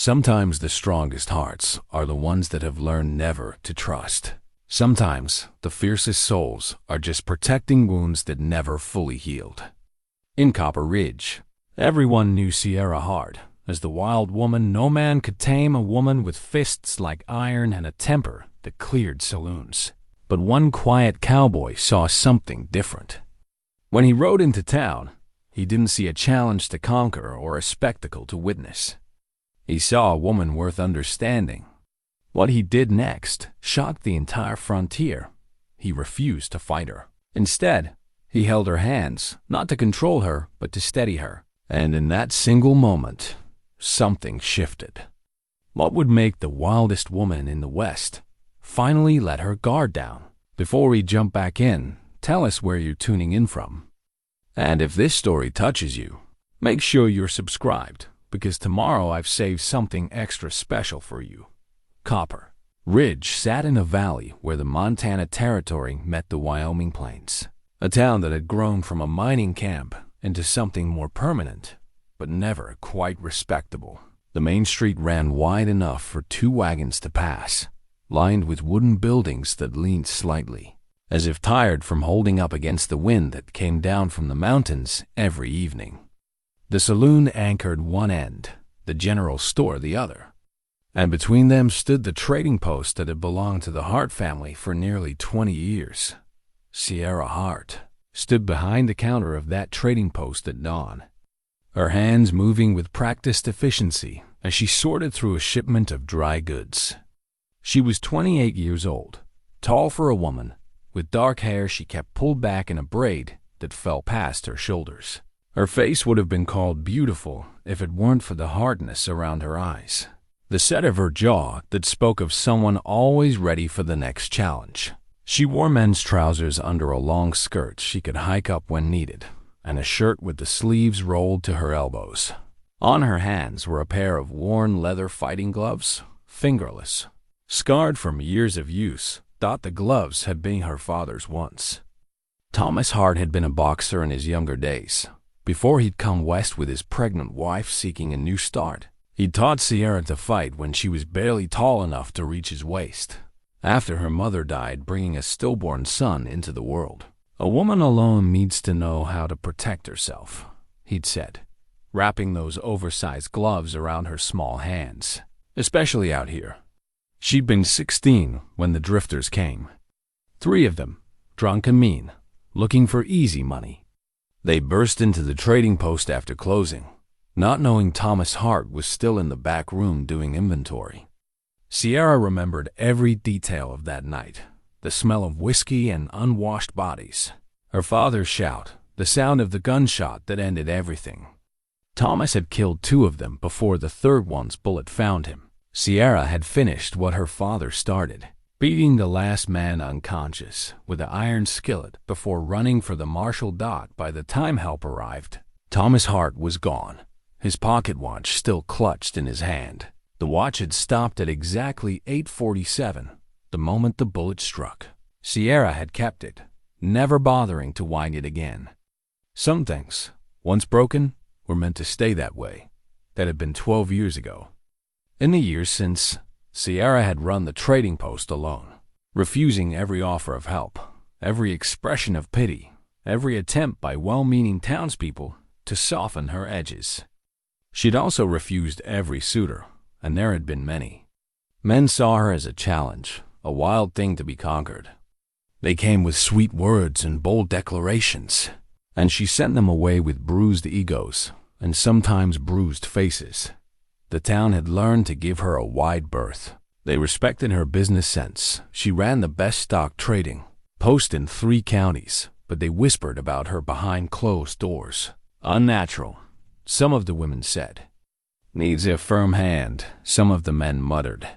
Sometimes the strongest hearts are the ones that have learned never to trust. Sometimes the fiercest souls are just protecting wounds that never fully healed. In Copper Ridge, everyone knew Sierra Hart as the wild woman. No man could tame a woman with fists like iron and a temper that cleared saloons. But one quiet cowboy saw something different. When he rode into town, he didn't see a challenge to conquer or a spectacle to witness. He saw a woman worth understanding. What he did next shocked the entire frontier. He refused to fight her. Instead, he held her hands, not to control her, but to steady her. And in that single moment, something shifted. What would make the wildest woman in the West finally let her guard down? Before we jump back in, tell us where you're tuning in from. And if this story touches you, make sure you're subscribed, because tomorrow I've saved something extra special for you. Copper Ridge sat in a valley where the Montana Territory met the Wyoming Plains, a town that had grown from a mining camp into something more permanent, but never quite respectable. The main street ran wide enough for 2 wagons to pass, lined with wooden buildings that leaned slightly, as if tired from holding up against the wind that came down from the mountains every evening. The saloon anchored one end, the general store the other, and between them stood the trading post that had belonged to the Hart family for nearly 20 years. Sierra Hart stood behind the counter of that trading post at dawn, her hands moving with practiced efficiency as she sorted through a shipment of dry goods. She was 28 years old, tall for a woman, with dark hair she kept pulled back in a braid that fell past her shoulders. Her face would have been called beautiful if it weren't for the hardness around her eyes, the set of her jaw that spoke of someone always ready for the next challenge. She wore men's trousers under a long skirt she could hike up when needed, and a shirt with the sleeves rolled to her elbows. On her hands were a pair of worn leather fighting gloves, fingerless, scarred from years of use. Thought the gloves had been her father's once. Thomas Hart had been a boxer in his younger days, before he'd come west with his pregnant wife seeking a new start. He'd taught Sierra to fight when she was barely tall enough to reach his waist, after her mother died bringing a stillborn son into the world. A woman alone needs to know how to protect herself, he'd said, wrapping those oversized gloves around her small hands, especially out here. She'd been 16 when the drifters came. 3 of them, drunk and mean, looking for easy money. They burst into the trading post after closing, not knowing Thomas Hart was still in the back room doing inventory. Sierra remembered every detail of that night, the smell of whiskey and unwashed bodies, her father's shout, the sound of the gunshot that ended everything. Thomas had killed 2 of them before the 3rd one's bullet found him. Sierra had finished what her father started, beating the last man unconscious with an iron skillet before running for the marshal dot. By the time help arrived, Thomas Hart was gone, his pocket watch still clutched in his hand. The watch had stopped at exactly 8:47, the moment the bullet struck. Sierra had kept it, never bothering to wind it again. Some things, once broken, were meant to stay that way. That had been 12 years ago. In the years since, Sierra had run the trading post alone, refusing every offer of help, every expression of pity, every attempt by well-meaning townspeople to soften her edges. She'd also refused every suitor, and there had been many. Men saw her as a challenge, a wild thing to be conquered. They came with sweet words and bold declarations, and she sent them away with bruised egos and sometimes bruised faces. The town had learned to give her a wide berth. They respected her business sense. She ran the best stock trading post in 3 counties, but they whispered about her behind closed doors. Unnatural, some of the women said. Needs a firm hand, some of the men muttered.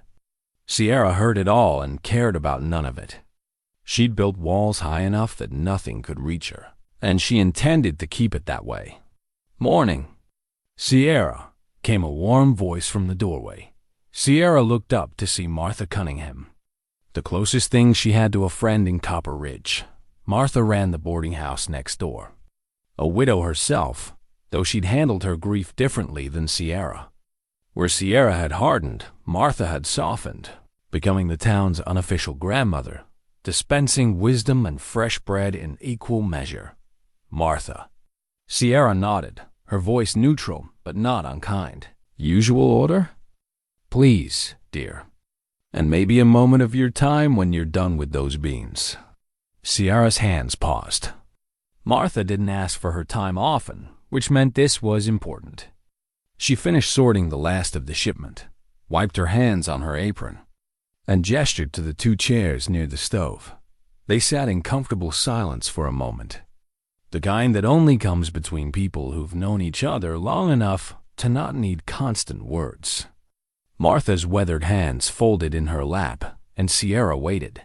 Sierra heard it all and cared about none of it. She'd built walls high enough that nothing could reach her, and she intended to keep it that way. Morning, Sierra, came a warm voice from the doorway. Sierra looked up to see Martha Cunningham, the closest thing she had to a friend in Copper Ridge. Martha ran the boarding house next door. A widow herself, though she'd handled her grief differently than Sierra. Where Sierra had hardened, Martha had softened, becoming the town's unofficial grandmother, dispensing wisdom and fresh bread in equal measure. Martha. Sierra nodded, her voice neutral but not unkind. Usual order? Please, dear. And maybe a moment of your time when you're done with those beans. Sierra's hands paused. Martha didn't ask for her time often, which meant this was important. She finished sorting the last of the shipment, wiped her hands on her apron, and gestured to the 2 chairs near the stove. They sat in comfortable silence for a moment, the kind that only comes between people who've known each other long enough to not need constant words. Martha's weathered hands folded in her lap, and Sierra waited.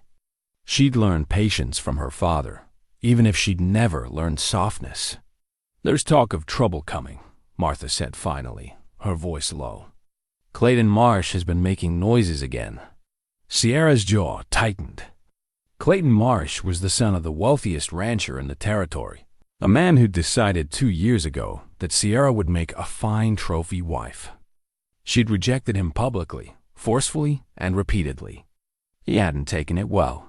She'd learned patience from her father, even if she'd never learned softness. There's talk of trouble coming, Martha said finally, her voice low. Clayton Marsh has been making noises again. Sierra's jaw tightened. Clayton Marsh was the son of the wealthiest rancher in the territory, a man who decided 2 years ago that Sierra would make a fine trophy wife. She'd rejected him publicly, forcefully, and repeatedly. He hadn't taken it well.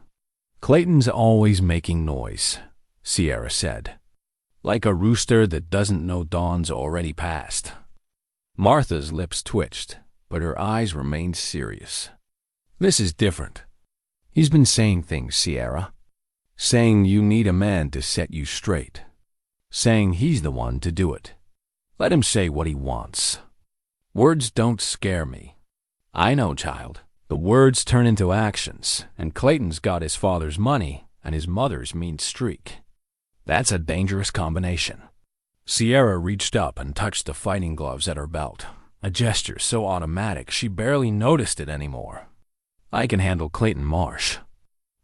Clayton's always making noise, Sierra said, like a rooster that doesn't know dawn's already passed. Martha's lips twitched, but her eyes remained serious. This is different. He's been saying things, Sierra. Saying you need a man to set you straight. Saying he's the one to do it. Let him say what he wants. Words don't scare me. I know, child. The words turn into actions, and Clayton's got his father's money and his mother's mean streak. That's a dangerous combination. Sierra reached up and touched the fighting gloves at her belt, a gesture so automatic she barely noticed it anymore. I can handle Clayton Marsh.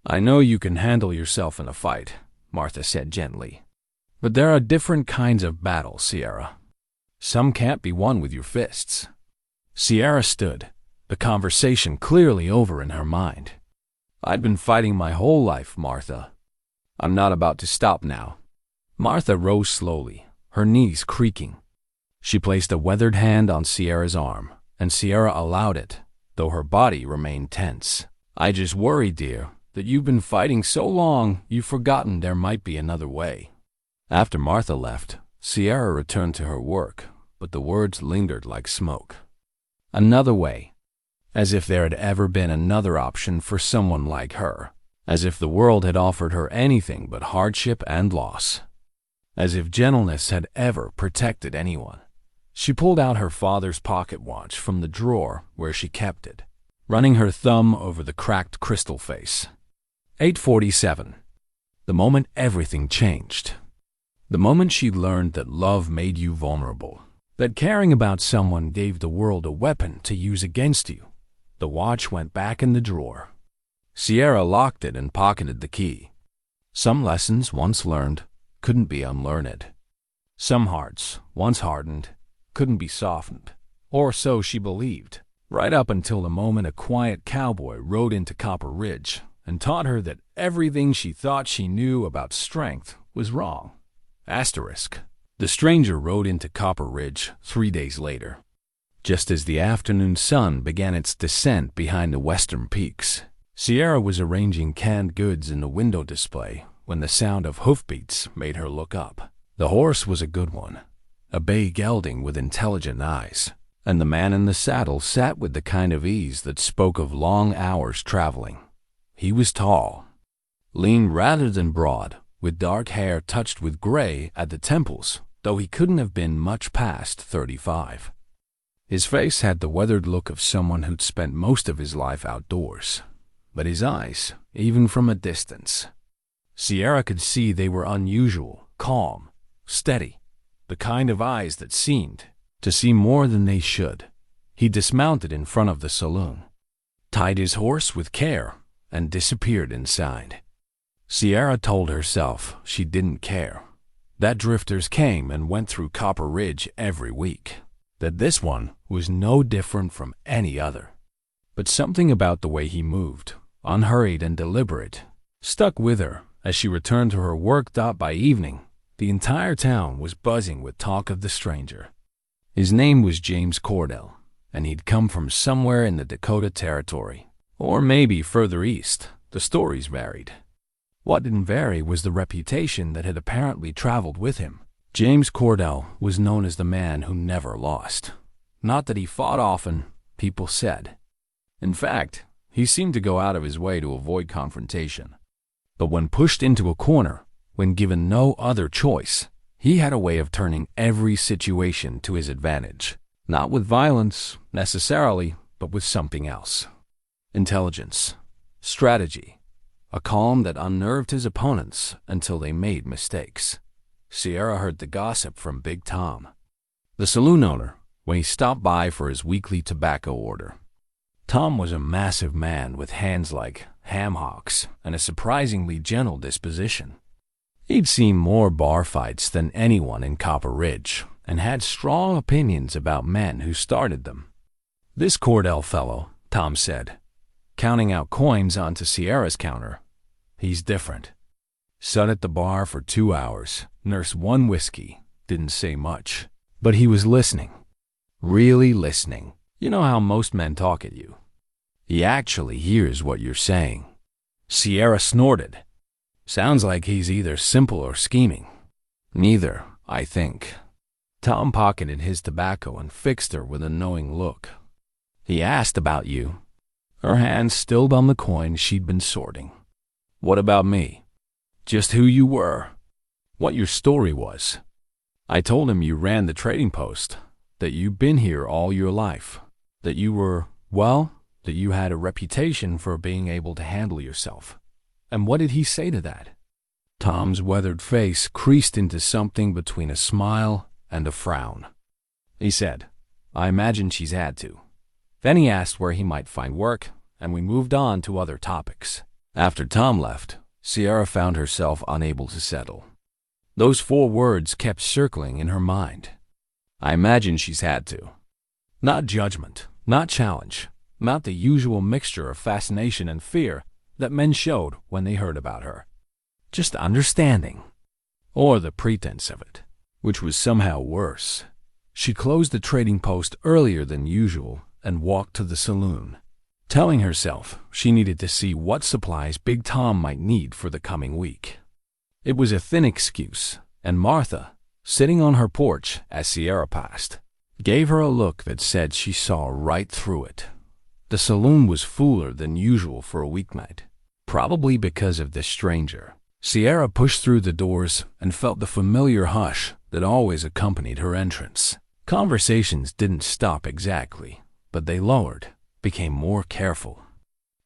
I know you can handle yourself in a fight, Martha said gently. But there are different kinds of battles, Sierra. Some can't be won with your fists. Sierra stood, the conversation clearly over in her mind. I'd been fighting my whole life, Martha. I'm not about to stop now. Martha rose slowly, her knees creaking. She placed a weathered hand on Sierra's arm, and Sierra allowed it, though her body remained tense. I just worry, dear, that you've been fighting so long you've forgotten there might be another way. After Martha left, Sierra returned to her work, but the words lingered like smoke. Another way. As if there had ever been another option for someone like her. As if the world had offered her anything but hardship and loss. As if gentleness had ever protected anyone. She pulled out her father's pocket watch from the drawer where she kept it, running her thumb over the cracked crystal face. 8:47. The moment everything changed. The moment she learned that love made you vulnerable. That caring about someone gave the world a weapon to use against you. The watch went back in the drawer. Sierra locked it and pocketed the key. Some lessons, once learned, couldn't be unlearned. Some hearts, once hardened, couldn't be softened. Or so she believed, right up until the moment a quiet cowboy rode into Copper Ridge and taught her that everything she thought she knew about strength was wrong. Asterisk. The stranger rode into Copper Ridge 3 days later, just as the afternoon sun began its descent behind the western peaks. Sierra was arranging canned goods in the window display when the sound of hoofbeats made her look up. The horse was a good one, a bay gelding with intelligent eyes, and the man in the saddle sat with the kind of ease that spoke of long hours traveling. He was tall, lean rather than broad, with dark hair touched with gray at the temples, though he couldn't have been much past 35. His face had the weathered look of someone who'd spent most of his life outdoors, but his eyes, even from a distance, Sierra could see they were unusual, calm, steady, the kind of eyes that seemed to see more than they should. He dismounted in front of the saloon, tied his horse with care, and disappeared inside. Sierra told herself she didn't care, that drifters came and went through Copper Ridge every week, that this one was no different from any other. But something about the way he moved, unhurried and deliberate, stuck with her as she returned to her work. By evening, the entire town was buzzing with talk of the stranger. His name was James Cordell, and he'd come from somewhere in the Dakota Territory. Or maybe further east. The stories varied. What didn't vary was the reputation that had apparently traveled with him. James Cordell was known as the man who never lost. Not that he fought often, people said. In fact, he seemed to go out of his way to avoid confrontation. But when pushed into a corner, when given no other choice, he had a way of turning every situation to his advantage. Not with violence, necessarily, but with something else. Intelligence, strategy, a calm that unnerved his opponents until they made mistakes. Sierra heard the gossip from Big Tom, the saloon owner, when he stopped by for his weekly tobacco order. Tom was a massive man with hands like ham hocks and a surprisingly gentle disposition. He'd seen more bar fights than anyone in Copper Ridge and had strong opinions about men who started them. This Cordell fellow, Tom said, counting out coins onto Sierra's counter, he's different. Sat at the bar for 2 hours, nursed one whiskey, didn't say much. But he was listening. Really listening. You know how most men talk at you. He actually hears what you're saying. Sierra snorted. Sounds like he's either simple or scheming. Neither, I think. Tom pocketed his tobacco and fixed her with a knowing look. He asked about you. Her hand still on the coin she'd been sorting. What about me? Just who you were. What your story was. I told him you ran the trading post, that you'd been here all your life, that you were, well, that you had a reputation for being able to handle yourself. And what did he say to that? Tom's weathered face creased into something between a smile and a frown. He said, I imagine she's had to. Then he asked where he might find work, and we moved on to other topics. After Tom left, Sierra found herself unable to settle. Those 4 words kept circling in her mind. I imagine she's had to. Not judgment, not challenge, not the usual mixture of fascination and fear that men showed when they heard about her. Just understanding. Or the pretense of it, which was somehow worse. She closed the trading post earlier than usual and walked to the saloon, telling herself she needed to see what supplies Big Tom might need for the coming week. It was a thin excuse, and Martha, sitting on her porch as Sierra passed, gave her a look that said she saw right through it. The saloon was fuller than usual for a weeknight, probably because of this stranger. Sierra pushed through the doors and felt the familiar hush that always accompanied her entrance. Conversations didn't stop exactly, but they lowered, became more careful.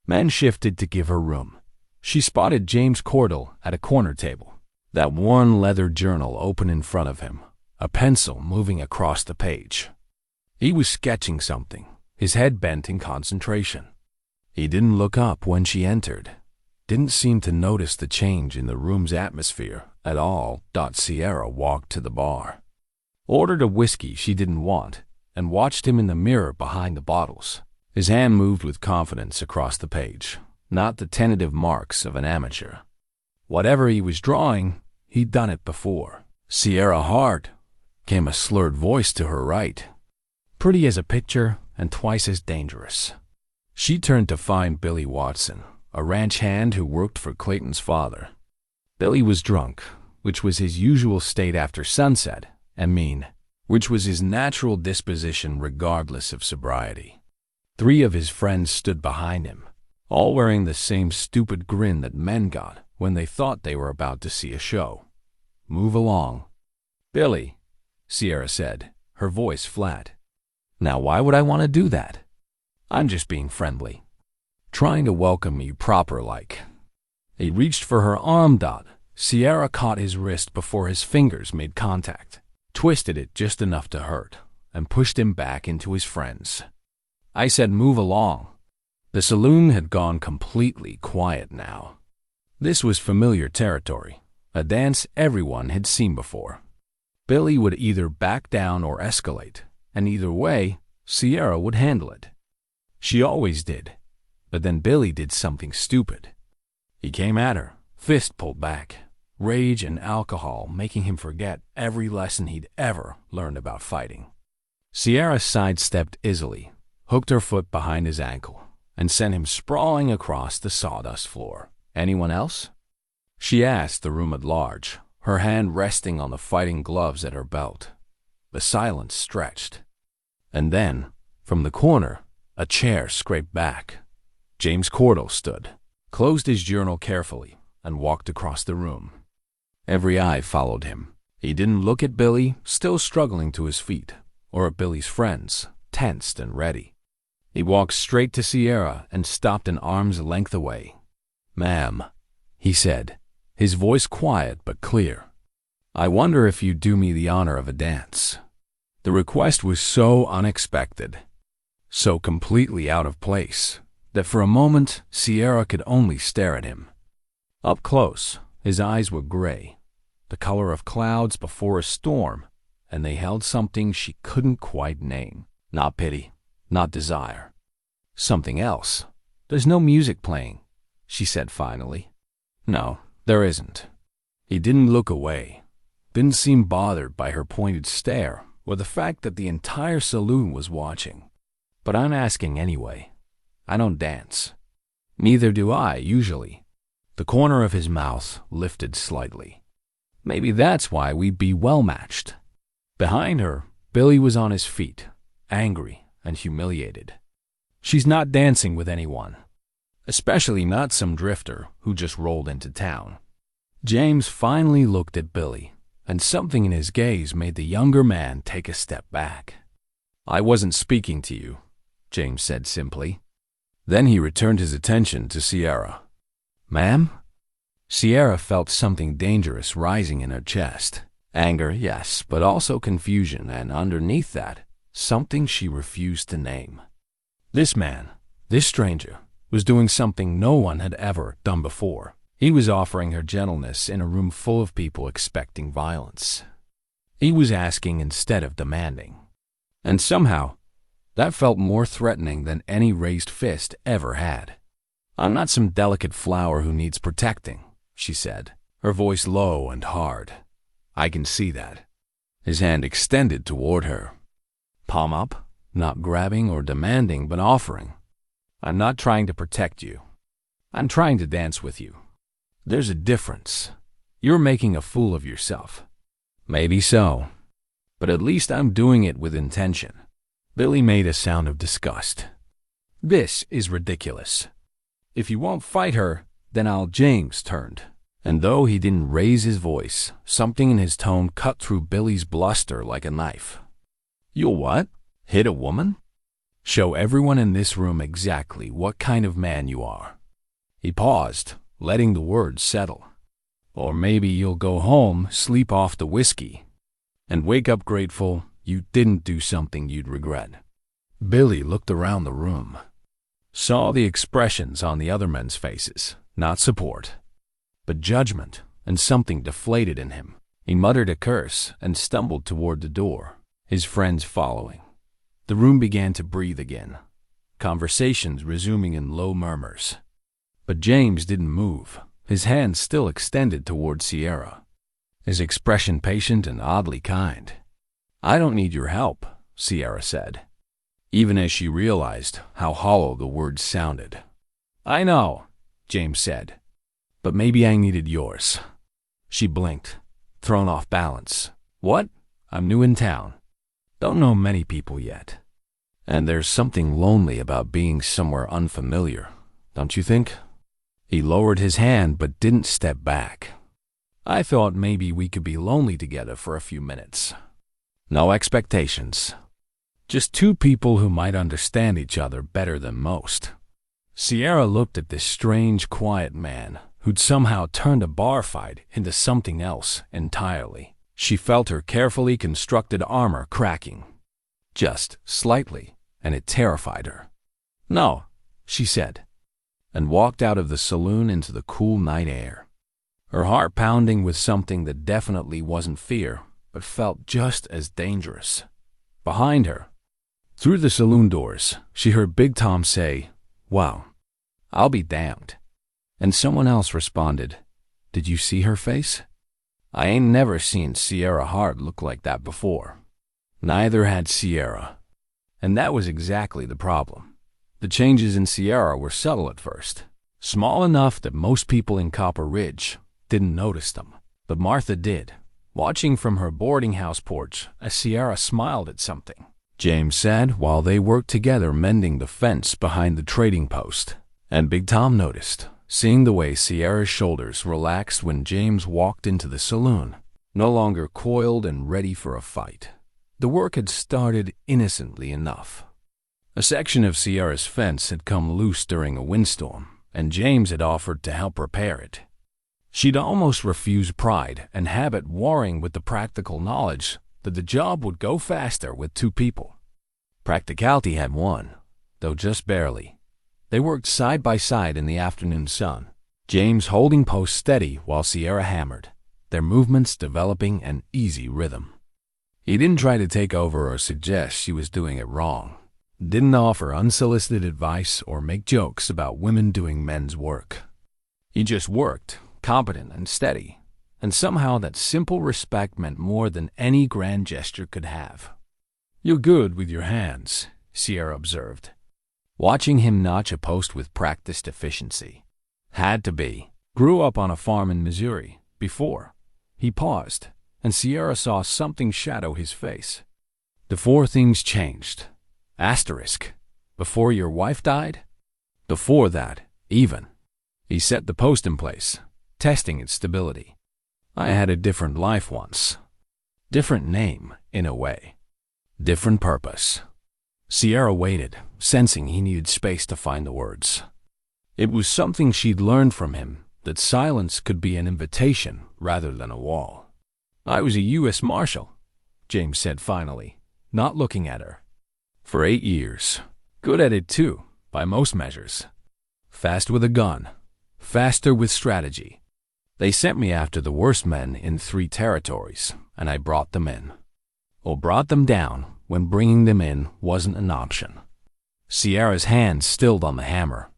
Men shifted to give her room. She spotted James Cordell at a corner table, that worn leather journal open in front of him, a pencil moving across the page. He was sketching something, his head bent in concentration. He didn't look up when she entered, didn't seem to notice the change in the room's atmosphere at all. Sierra walked to the bar, ordered a whiskey she didn't want, and watched him in the mirror behind the bottles. His hand moved with confidence across the page, not the tentative marks of an amateur. Whatever he was drawing, he'd done it before. Sierra Hart, came a slurred voice to her right. Pretty as a picture and twice as dangerous. She turned to find Billy Watson, a ranch hand who worked for Clayton's father. Billy was drunk, which was his usual state after sunset, and mean, which was his natural disposition regardless of sobriety. 3 of his friends stood behind him, all wearing the same stupid grin that men got when they thought they were about to see a show. Move along. Billy, Sierra said, her voice flat. Now why would I want to do that? I'm just being friendly. Trying to welcome you proper-like. He reached for her arm. Sierra caught his wrist before his fingers made contact, twisted it just enough to hurt, and pushed him back into his friends. I said move along. The saloon had gone completely quiet now. This was familiar territory, a dance everyone had seen before. Billy would either back down or escalate, and either way, Sierra would handle it. She always did, but then Billy did something stupid. He came at her, fist pulled back, rage and alcohol making him forget every lesson he'd ever learned about fighting. Sierra sidestepped easily, hooked her foot behind his ankle, and sent him sprawling across the sawdust floor. "Anyone else?" She asked the room at large, her hand resting on the fighting gloves at her belt. The silence stretched. And then, from the corner, a chair scraped back. James Cordell stood, closed his journal carefully, and walked across the room. Every eye followed him. He didn't look at Billy, still struggling to his feet, or at Billy's friends, tensed and ready. He walked straight to Sierra and stopped an arm's length away. "Ma'am," he said, his voice quiet but clear. "I wonder if you'd do me the honor of a dance." The request was so unexpected, so completely out of place, that for a moment Sierra could only stare at him. Up close, his eyes were gray, the color of clouds before a storm, and they held something she couldn't quite name. Not pity, not desire. Something else. "There's no music playing," she said finally. "No, there isn't." He didn't look away, didn't seem bothered by her pointed stare or the fact that the entire saloon was watching. "But I'm asking anyway. I don't dance." "Neither do I, usually." The corner of his mouth lifted slightly. "Maybe that's why we'd be well matched." Behind her, Billy was on his feet, angry and humiliated. "She's not dancing with anyone, especially not some drifter who just rolled into town." James finally looked at Billy, and something in his gaze made the younger man take a step back. "I wasn't speaking to you," James said simply. Then he returned his attention to Sierra. "Ma'am?" Sierra felt something dangerous rising in her chest. Anger, yes, but also confusion, and underneath that, something she refused to name. This man, this stranger, was doing something no one had ever done before. He was offering her gentleness in a room full of people expecting violence. He was asking instead of demanding. And somehow, that felt more threatening than any raised fist ever had. "I'm not some delicate flower who needs protecting," she said, her voice low and hard. "I can see that." His hand extended toward her. Palm up, not grabbing or demanding, but offering. "I'm not trying to protect you. I'm trying to dance with you. There's a difference. You're making a fool of yourself." "Maybe so. But at least I'm doing it with intention." Billy made a sound of disgust. "This is ridiculous. If you won't fight her, then I'll—" James turned, and though he didn't raise his voice, something in his tone cut through Billy's bluster like a knife. "You'll what? Hit a woman? Show everyone in this room exactly what kind of man you are." He paused, letting the words settle. "Or maybe you'll go home, sleep off the whiskey, and wake up grateful you didn't do something you'd regret." Billy looked around the room, saw the expressions on the other men's faces, not support, but judgment, and something deflated in him. He muttered a curse and stumbled toward the door, his friends following. The room began to breathe again, conversations resuming in low murmurs. But James didn't move, his hand still extended toward Sierra, his expression patient and oddly kind. "I don't need your help," Sierra said, even as she realized how hollow the words sounded. "I know," James said, "but maybe I needed yours." She blinked, thrown off balance. "What? I'm new in town. Don't know many people yet. And there's something lonely about being somewhere unfamiliar, don't you think?" He lowered his hand but didn't step back. "I thought maybe we could be lonely together for a few minutes. No expectations. Just two people who might understand each other better than most." Sierra looked at this strange, quiet man who'd somehow turned a bar fight into something else entirely. She felt her carefully constructed armor cracking, just slightly, and it terrified her. "No," she said, and walked out of the saloon into the cool night air, her heart pounding with something that definitely wasn't fear, but felt just as dangerous. Behind her, through the saloon doors, she heard Big Tom say, "Wow, I'll be damned." And someone else responded, "Did you see her face?" I ain't never seen Sierra Hart look like that before. Neither had Sierra. And that was exactly the problem. The changes in Sierra were subtle at first, small enough that most people in Copper Ridge didn't notice them. But Martha did, watching from her boarding house porch as Sierra smiled at something. James said while they worked together mending the fence behind the trading post. And Big Tom noticed, seeing the way Sierra's shoulders relaxed when James walked into the saloon, no longer coiled and ready for a fight. The work had started innocently enough. A section of Sierra's fence had come loose during a windstorm, and James had offered to help repair it. She'd almost refused pride and habit warring with the practical knowledge that the job would go faster with two people. Practicality had won, though just barely. They worked side by side in the afternoon sun, James holding post steady while Sierra hammered, their movements developing an easy rhythm. He didn't try to take over or suggest she was doing it wrong, didn't offer unsolicited advice or make jokes about women doing men's work. He just worked, competent and steady, and somehow that simple respect meant more than any grand gesture could have. "You're good with your hands," Sierra observed, watching him notch a post with practiced efficiency. Had to be. Grew up on a farm in Missouri. Before. He paused, and Sierra saw something shadow his face. "Before things changed. Asterisk. Before your wife died? Before that, even." He set the post in place, testing its stability. "I had a different life once. Different name, in a way. Different purpose." Sierra waited, sensing he needed space to find the words. It was something she'd learned from him, that silence could be an invitation rather than a wall. "I was a U.S. Marshal," James said finally, not looking at her. "For 8 years. Good at it too, by most measures. Fast with a gun. Faster with strategy. They sent me after the worst men in 3 territories, and I brought them in. Or brought them down when bringing them in wasn't an option." Sierra's hand stilled on the hammer.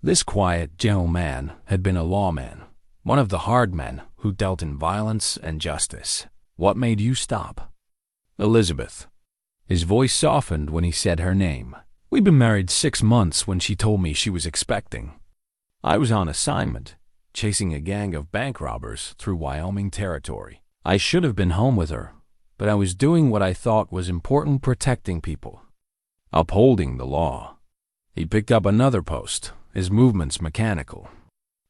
This quiet, gentle man had been a lawman, one of the hard men who dealt in violence and justice. "What made you stop?" "Elizabeth." His voice softened when he said her name. "We'd been married 6 months when she told me she was expecting. I was on assignment, chasing a gang of bank robbers through Wyoming territory. I should have been home with her, but I was doing what I thought was important, protecting people, upholding the law." He picked up another post, his movements mechanical,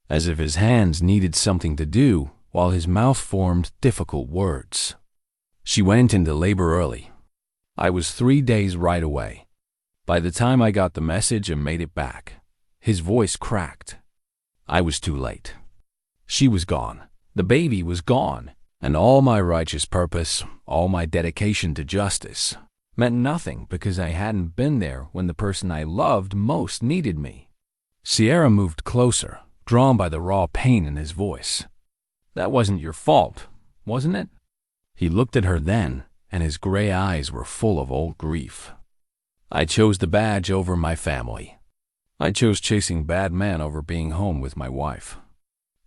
as if his hands needed something to do while his mouth formed difficult words. "She went into labor early. I was 3 days right away. By the time I got the message and made it back," his voice cracked, "I was too late. She was gone. The baby was gone. And all my righteous purpose, all my dedication to justice, meant nothing because I hadn't been there when the person I loved most needed me." Sierra moved closer, drawn by the raw pain in his voice. "That wasn't your fault, wasn't it?" He looked at her then, and his gray eyes were full of old grief. "I chose the badge over my family. I chose chasing bad men over being home with my wife.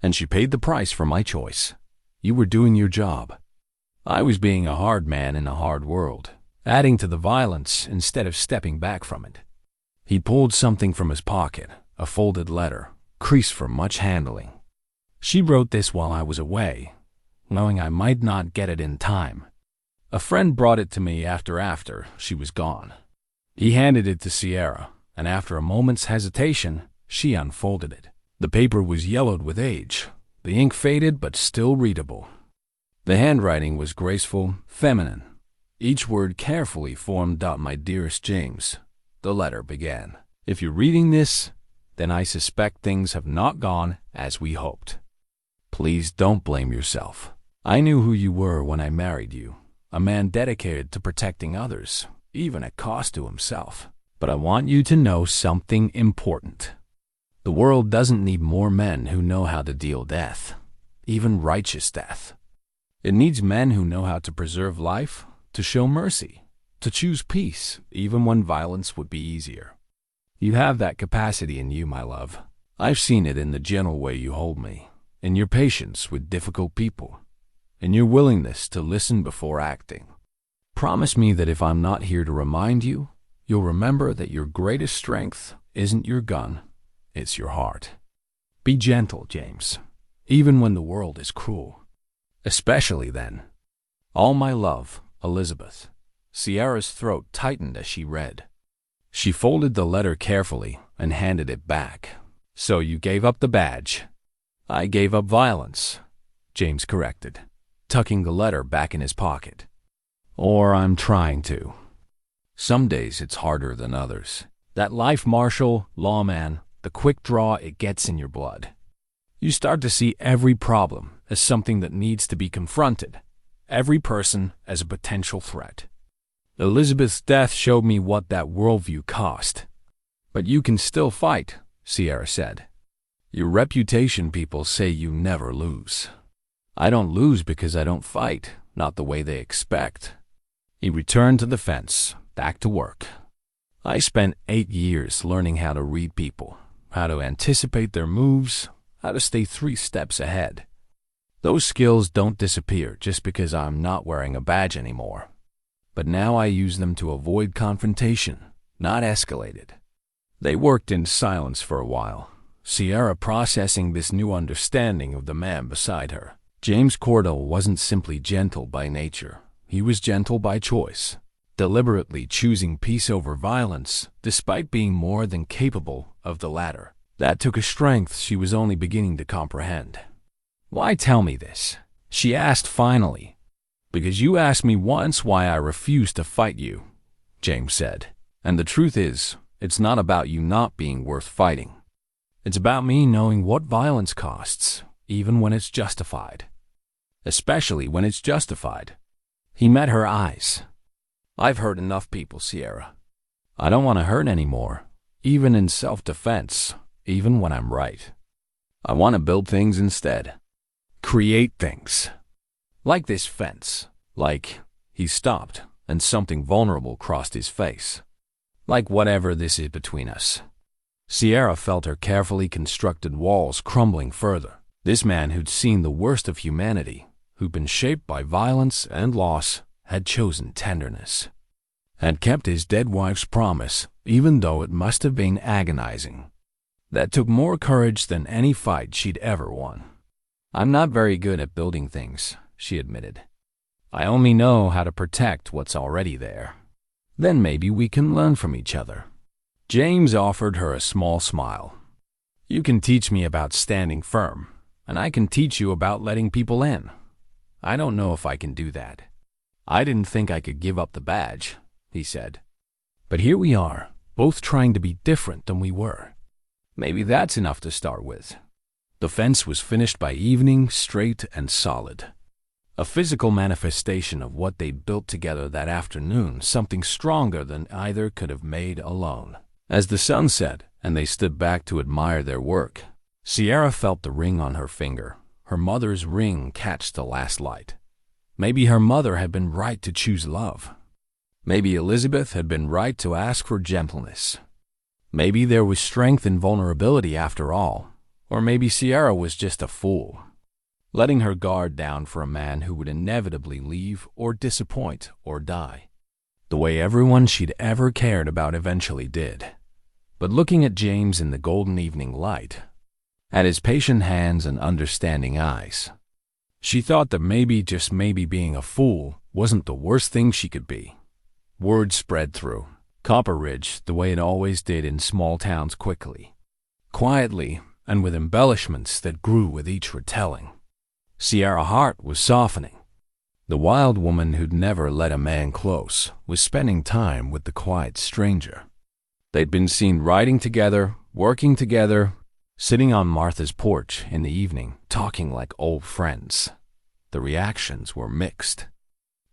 And she paid the price for my choice. You were doing your job. I was being a hard man in a hard world, adding to the violence instead of stepping back from it." He pulled something from his pocket, a folded letter, creased from much handling. "She wrote this while I was away, knowing I might not get it in time. A friend brought it to me after she was gone." He handed it to Sierra, and after a moment's hesitation, she unfolded it. The paper was yellowed with age, the ink faded but still readable. The handwriting was graceful, feminine. Each word carefully formed. "My dearest James," the letter began. "If you're reading this, then I suspect things have not gone as we hoped. Please don't blame yourself. I knew who you were when I married you, a man dedicated to protecting others, even at cost to himself. But I want you to know something important. The world doesn't need more men who know how to deal death, even righteous death. It needs men who know how to preserve life, to show mercy, to choose peace, even when violence would be easier. You have that capacity in you, my love. I've seen it in the gentle way you hold me, in your patience with difficult people, in your willingness to listen before acting. Promise me that if I'm not here to remind you, you'll remember that your greatest strength isn't your gun, it's your heart. Be gentle, James, even when the world is cruel. Especially then. All my love, Elizabeth. Sierra's throat tightened as she read. She folded the letter carefully and handed it back. So you gave up the badge. I gave up violence, James corrected, tucking the letter back in his pocket. Or I'm trying to. Some days it's harder than others. That life marshal, lawman, the quick draw, it gets in your blood. You start to see every problem as something that needs to be confronted, every person as a potential threat. Elizabeth's death showed me what that worldview cost. But you can still fight, Sierra said. Your reputation people say you never lose. I don't lose because I don't fight, not the way they expect. He returned to the fence, back to work. I spent 8 years learning how to read people, how to anticipate their moves, how to stay 3 steps ahead. Those skills don't disappear just because I'm not wearing a badge anymore. But now I use them to avoid confrontation, not escalate it. They worked in silence for a while, Sierra processing this new understanding of the man beside her. James Cordell wasn't simply gentle by nature. He was gentle by choice, deliberately choosing peace over violence, despite being more than capable of the latter. That took a strength she was only beginning to comprehend. Why tell me this? She asked finally. Because you asked me once why I refused to fight you, James said. And the truth is, it's not about you not being worth fighting. It's about me knowing what violence costs, even when it's justified. Especially when it's justified. He met her eyes. I've hurt enough people, Sierra. I don't want to hurt anymore, even in self-defense, even when I'm right. I want to build things instead. Create things. Like this fence. Like, he stopped, and something vulnerable crossed his face. Like whatever this is between us. Sierra felt her carefully constructed walls crumbling further. This man who'd seen the worst of humanity, who'd been shaped by violence and loss, had chosen tenderness. Had kept his dead wife's promise, even though it must have been agonizing. That took more courage than any fight she'd ever won. I'm not very good at building things, she admitted. I only know how to protect what's already there. Then maybe we can learn from each other. James offered her a small smile. You can teach me about standing firm, and I can teach you about letting people in. I don't know if I can do that. I didn't think I could give up the badge, he said. But here we are, both trying to be different than we were. Maybe that's enough to start with. The fence was finished by evening, straight and solid. A physical manifestation of what they'd built together that afternoon, something stronger than either could have made alone. As the sun set and they stood back to admire their work, Sierra felt the ring on her finger, her mother's ring catch the last light. Maybe her mother had been right to choose love. Maybe Elizabeth had been right to ask for gentleness. Maybe there was strength in vulnerability after all, or maybe Sierra was just a fool, letting her guard down for a man who would inevitably leave or disappoint or die, the way everyone she'd ever cared about eventually did. But looking at James in the golden evening light, at his patient hands and understanding eyes, she thought that maybe, just maybe, being a fool wasn't the worst thing she could be. Word spread through Copper Ridge the way it always did in small towns, quickly, quietly, and with embellishments that grew with each retelling. Sierra Hart was softening. The wild woman who'd never let a man close was spending time with the quiet stranger. They'd been seen riding together, working together, sitting on Martha's porch in the evening, talking like old friends. The reactions were mixed.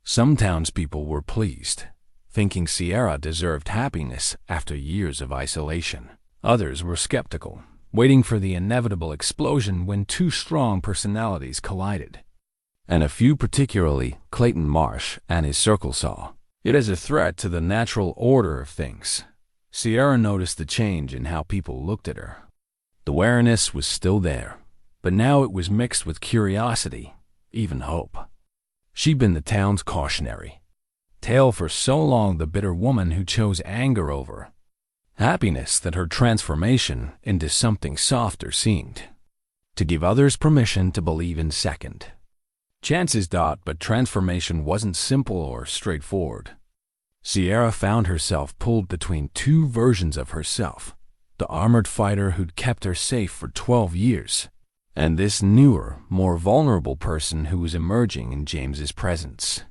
Some townspeople were pleased, thinking Sierra deserved happiness after years of isolation. Others were skeptical, waiting for the inevitable explosion when two strong personalities collided. And a few, particularly Clayton Marsh and his circle, saw it as a threat to the natural order of things. Sierra noticed the change in how people looked at her. The wariness was still there, but now it was mixed with curiosity, even hope. She'd been the town's cautionary, Tale for so long the bitter woman who chose anger over happiness that her transformation into something softer seemed to give others permission to believe in second chances. But transformation wasn't simple or straightforward. Sierra found herself pulled between two versions of herself, the armored fighter who'd kept her safe for 12 years, and this newer, more vulnerable person who was emerging in James's presence.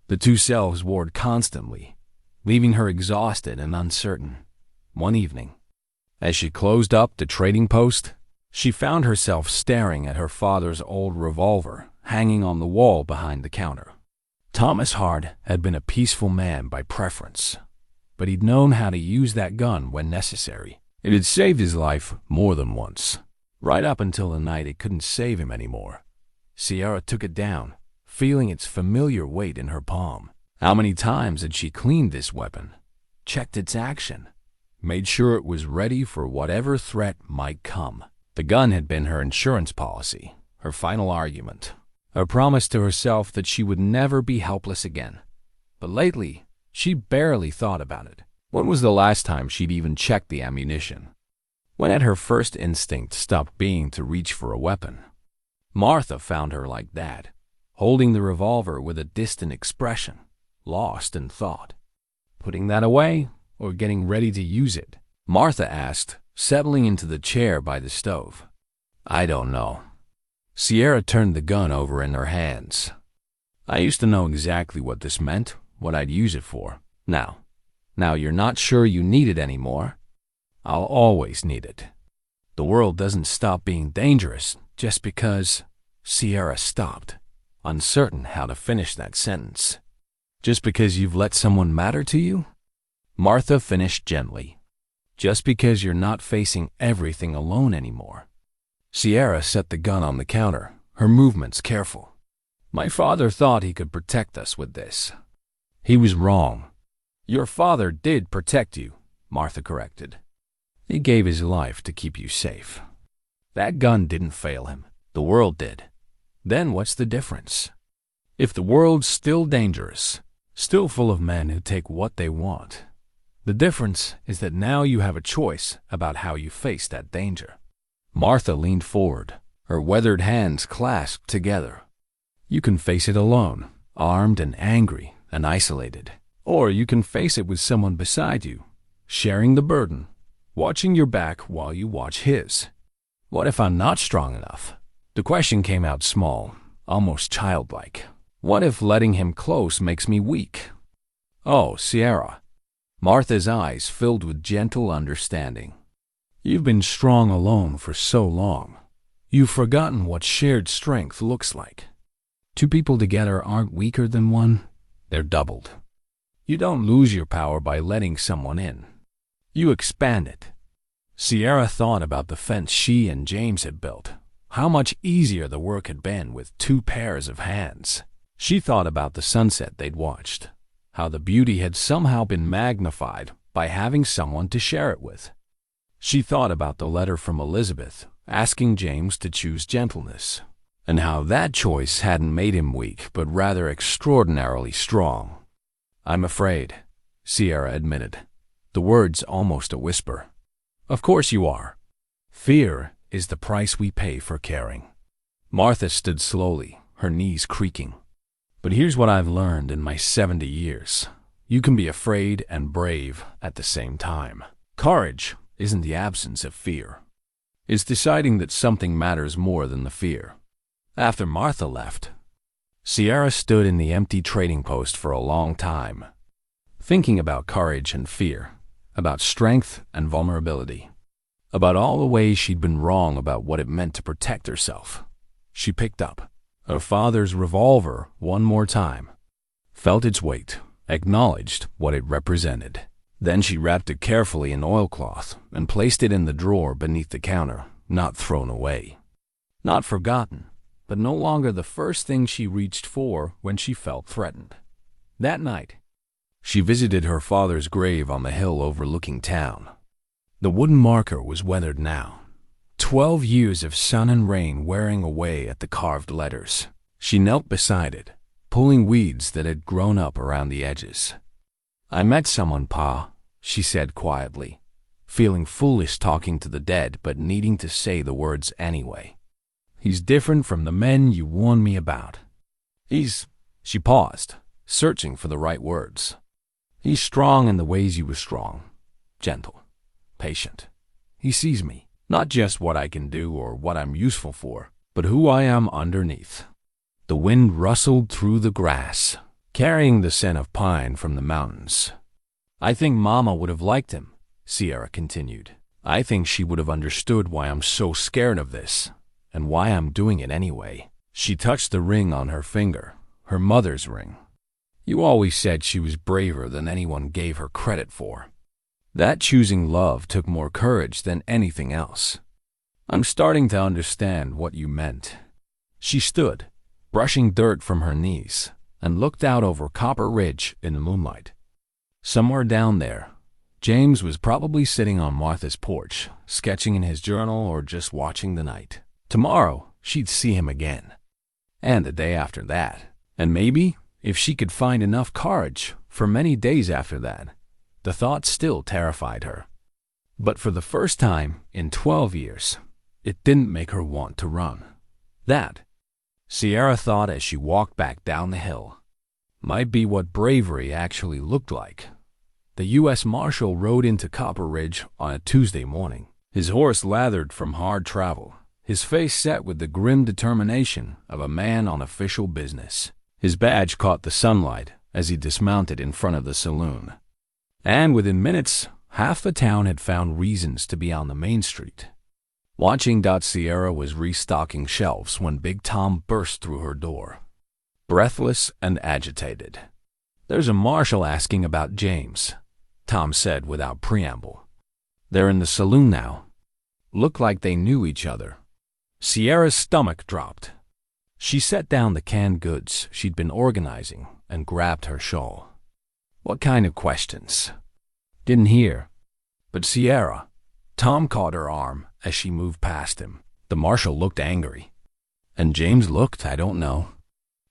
The two selves warred constantly, leaving her exhausted and uncertain. One evening, as she closed up the trading post, she found herself staring at her father's old revolver hanging on the wall behind the counter. Thomas Hart had been a peaceful man by preference, but he'd known how to use that gun when necessary. It had saved his life more than once, right up until the night it couldn't save him anymore. Sierra took it down, feeling its familiar weight in her palm. How many times had she cleaned this weapon, checked its action, made sure it was ready for whatever threat might come? The gun had been her insurance policy, her final argument, her promise to herself that she would never be helpless again. But lately, she barely thought about it. When was the last time she'd even checked the ammunition? When had her first instinct stopped being to reach for a weapon? Martha found her like that, holding the revolver with a distant expression, lost in thought. Putting that away or getting ready to use it? Martha asked, settling into the chair by the stove. I don't know. Sierra turned the gun over in her hands. I used to know exactly what this meant, what I'd use it for. Now you're not sure you need it anymore? I'll always need it. The world doesn't stop being dangerous just because... Sierra stopped, uncertain how to finish that sentence. Just because you've let someone matter to you? Martha finished gently. Just because you're not facing everything alone anymore. Sierra set the gun on the counter, her movements careful. My father thought he could protect us with this. He was wrong. Your father did protect you, Martha corrected. He gave his life to keep you safe. That gun didn't fail him. The world did. Then what's the difference? If the world's still dangerous, still full of men who take what they want, the difference is that now you have a choice about how you face that danger. Martha leaned forward, her weathered hands clasped together. You can face it alone, armed and angry and isolated. Or you can face it with someone beside you, sharing the burden, watching your back while you watch his. What if I'm not strong enough? The question came out small, almost childlike. What if letting him close makes me weak? Oh, Sierra. Martha's eyes filled with gentle understanding. You've been strong alone for so long. You've forgotten what shared strength looks like. Two people together aren't weaker than one, they're doubled. You don't lose your power by letting someone in. You expand it. Sierra thought about the fence she and James had built, how much easier the work had been with two pairs of hands. She thought about the sunset they'd watched, how the beauty had somehow been magnified by having someone to share it with. She thought about the letter from Elizabeth asking James to choose gentleness, and how that choice hadn't made him weak but rather extraordinarily strong. I'm afraid, Sierra admitted, the words almost a whisper. Of course you are. Fear is the price we pay for caring. Martha stood slowly, her knees creaking. But here's what I've learned in my 70 years. You can be afraid and brave at the same time. Courage isn't the absence of fear. It's deciding that something matters more than the fear. After Martha left, Sierra stood in the empty trading post for a long time, thinking about courage and fear, about strength and vulnerability, about all the ways she'd been wrong about what it meant to protect herself. She picked up her father's revolver one more time, felt its weight, acknowledged what it represented. Then she wrapped it carefully in oilcloth and placed it in the drawer beneath the counter, not thrown away. Not forgotten, but no longer the first thing she reached for when she felt threatened. That night, she visited her father's grave on the hill overlooking town. The wooden marker was weathered now, 12 years of sun and rain wearing away at the carved letters. She knelt beside it, pulling weeds that had grown up around the edges. "I met someone, Pa," she said quietly, feeling foolish talking to the dead but needing to say the words anyway. "He's different from the men you warned me about. She paused, searching for the right words. "He's strong in the ways you were strong. Gentle. Patient. He sees me, not just what I can do or what I'm useful for, but who I am underneath." The wind rustled through the grass, carrying the scent of pine from the mountains. "I think Mama would have liked him," Sierra continued. "I think she would have understood why I'm so scared of this, and why I'm doing it anyway." She touched the ring on her finger, her mother's ring. "You always said she was braver than anyone gave her credit for. That choosing love took more courage than anything else. I'm starting to understand what you meant." She stood, brushing dirt from her knees, and looked out over Copper Ridge in the moonlight. Somewhere down there, James was probably sitting on Martha's porch, sketching in his journal or just watching the night. Tomorrow, she'd see him again. And the day after that. And maybe, if she could find enough courage, for many days after that. The thought still terrified her. But for the first time in 12 years, it didn't make her want to run. That, Sierra thought as she walked back down the hill, might be what bravery actually looked like. The U.S. Marshal rode into Copper Ridge on a Tuesday morning, his horse lathered from hard travel, his face set with the grim determination of a man on official business. His badge caught the sunlight as he dismounted in front of the saloon. And within minutes, half the town had found reasons to be on the main street. Watching. Sierra was restocking shelves when Big Tom burst through her door, breathless and agitated. "There's a marshal asking about James," Tom said without preamble. "They're in the saloon now." Looked like they knew each other. Sierra's stomach dropped. She set down the canned goods she'd been organizing and grabbed her shawl. "What kind of questions?" "Didn't hear." "But Sierra," Tom caught her arm as she moved past him. The marshal looked angry. And James looked, I don't know,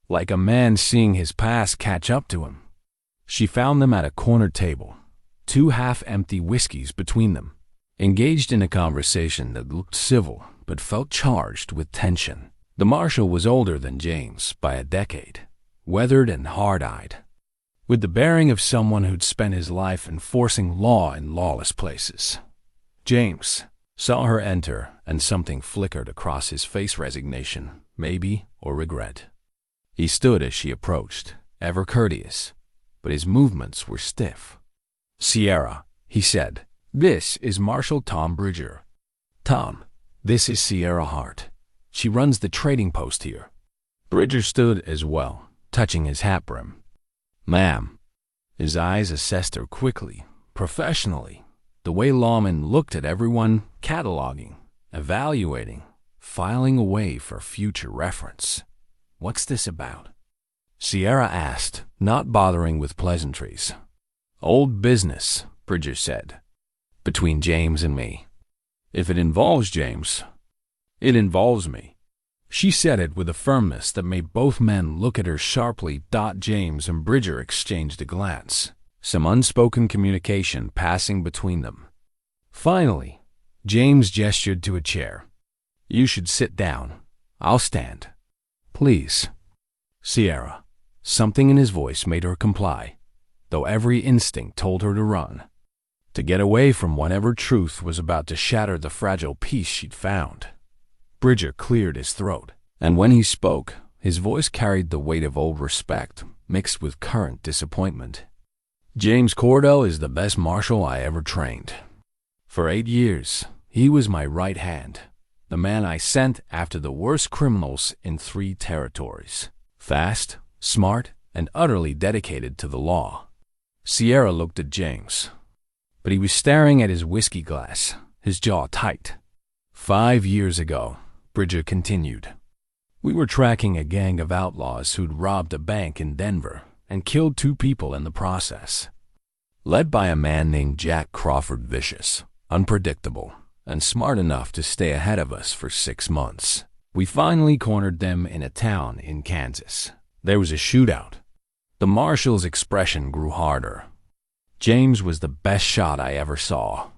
like a man seeing his past catch up to him. She found them at a corner table, 2 half-empty whiskeys between them, engaged in a conversation that looked civil but felt charged with tension. The marshal was older than James by a decade, weathered and hard-eyed, with the bearing of someone who'd spent his life enforcing law in lawless places. James saw her enter, and something flickered across his face, resignation, maybe, or regret. He stood as she approached, ever courteous, but his movements were stiff. "Sierra," he said, "this is Marshal Tom Bridger. Tom, this is Sierra Hart. She runs the trading post here." Bridger stood as well, touching his hat brim. "Ma'am." His eyes assessed her quickly, professionally, the way lawmen looked at everyone, cataloging, evaluating, filing away for future reference. "What's this about?" Sierra asked, not bothering with pleasantries. "Old business," Bridger said. "Between James and me. If it involves James, it involves me." She said it with a firmness that made both men look at her sharply. James and Bridger exchanged a glance, some unspoken communication passing between them. Finally, James gestured to a chair. "You should sit down. I'll stand." "Please." Sierra. Something in his voice made her comply, though every instinct told her to run, to get away from whatever truth was about to shatter the fragile peace she'd found. Bridger cleared his throat, and when he spoke, his voice carried the weight of old respect mixed with current disappointment. "James Cordell is the best marshal I ever trained. For 8 years, he was my right hand, the man I sent after the worst criminals in 3 territories. Fast, smart, and utterly dedicated to the law." Sierra looked at James, but he was staring at his whiskey glass, his jaw tight. 5 years ago," Bridger continued, "we were tracking a gang of outlaws who'd robbed a bank in Denver and killed 2 people in the process. Led by a man named Jack Crawford, vicious, unpredictable, and smart enough to stay ahead of us for 6 months. We finally cornered them in a town in Kansas, There was a shootout. The marshal's expression grew harder. James was the best shot I ever saw.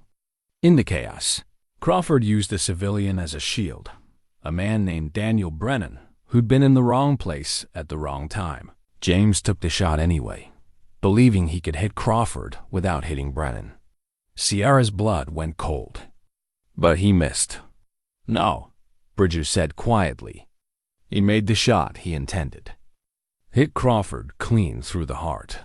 In the chaos, Crawford used a civilian as a shield, a man named Daniel Brennan, who'd been in the wrong place at the wrong time. James took the shot anyway, believing he could hit Crawford without hitting Brennan. Sierra's blood went cold. But he missed. No, Bridger said quietly. He made the shot he intended. Hit Crawford clean through the heart.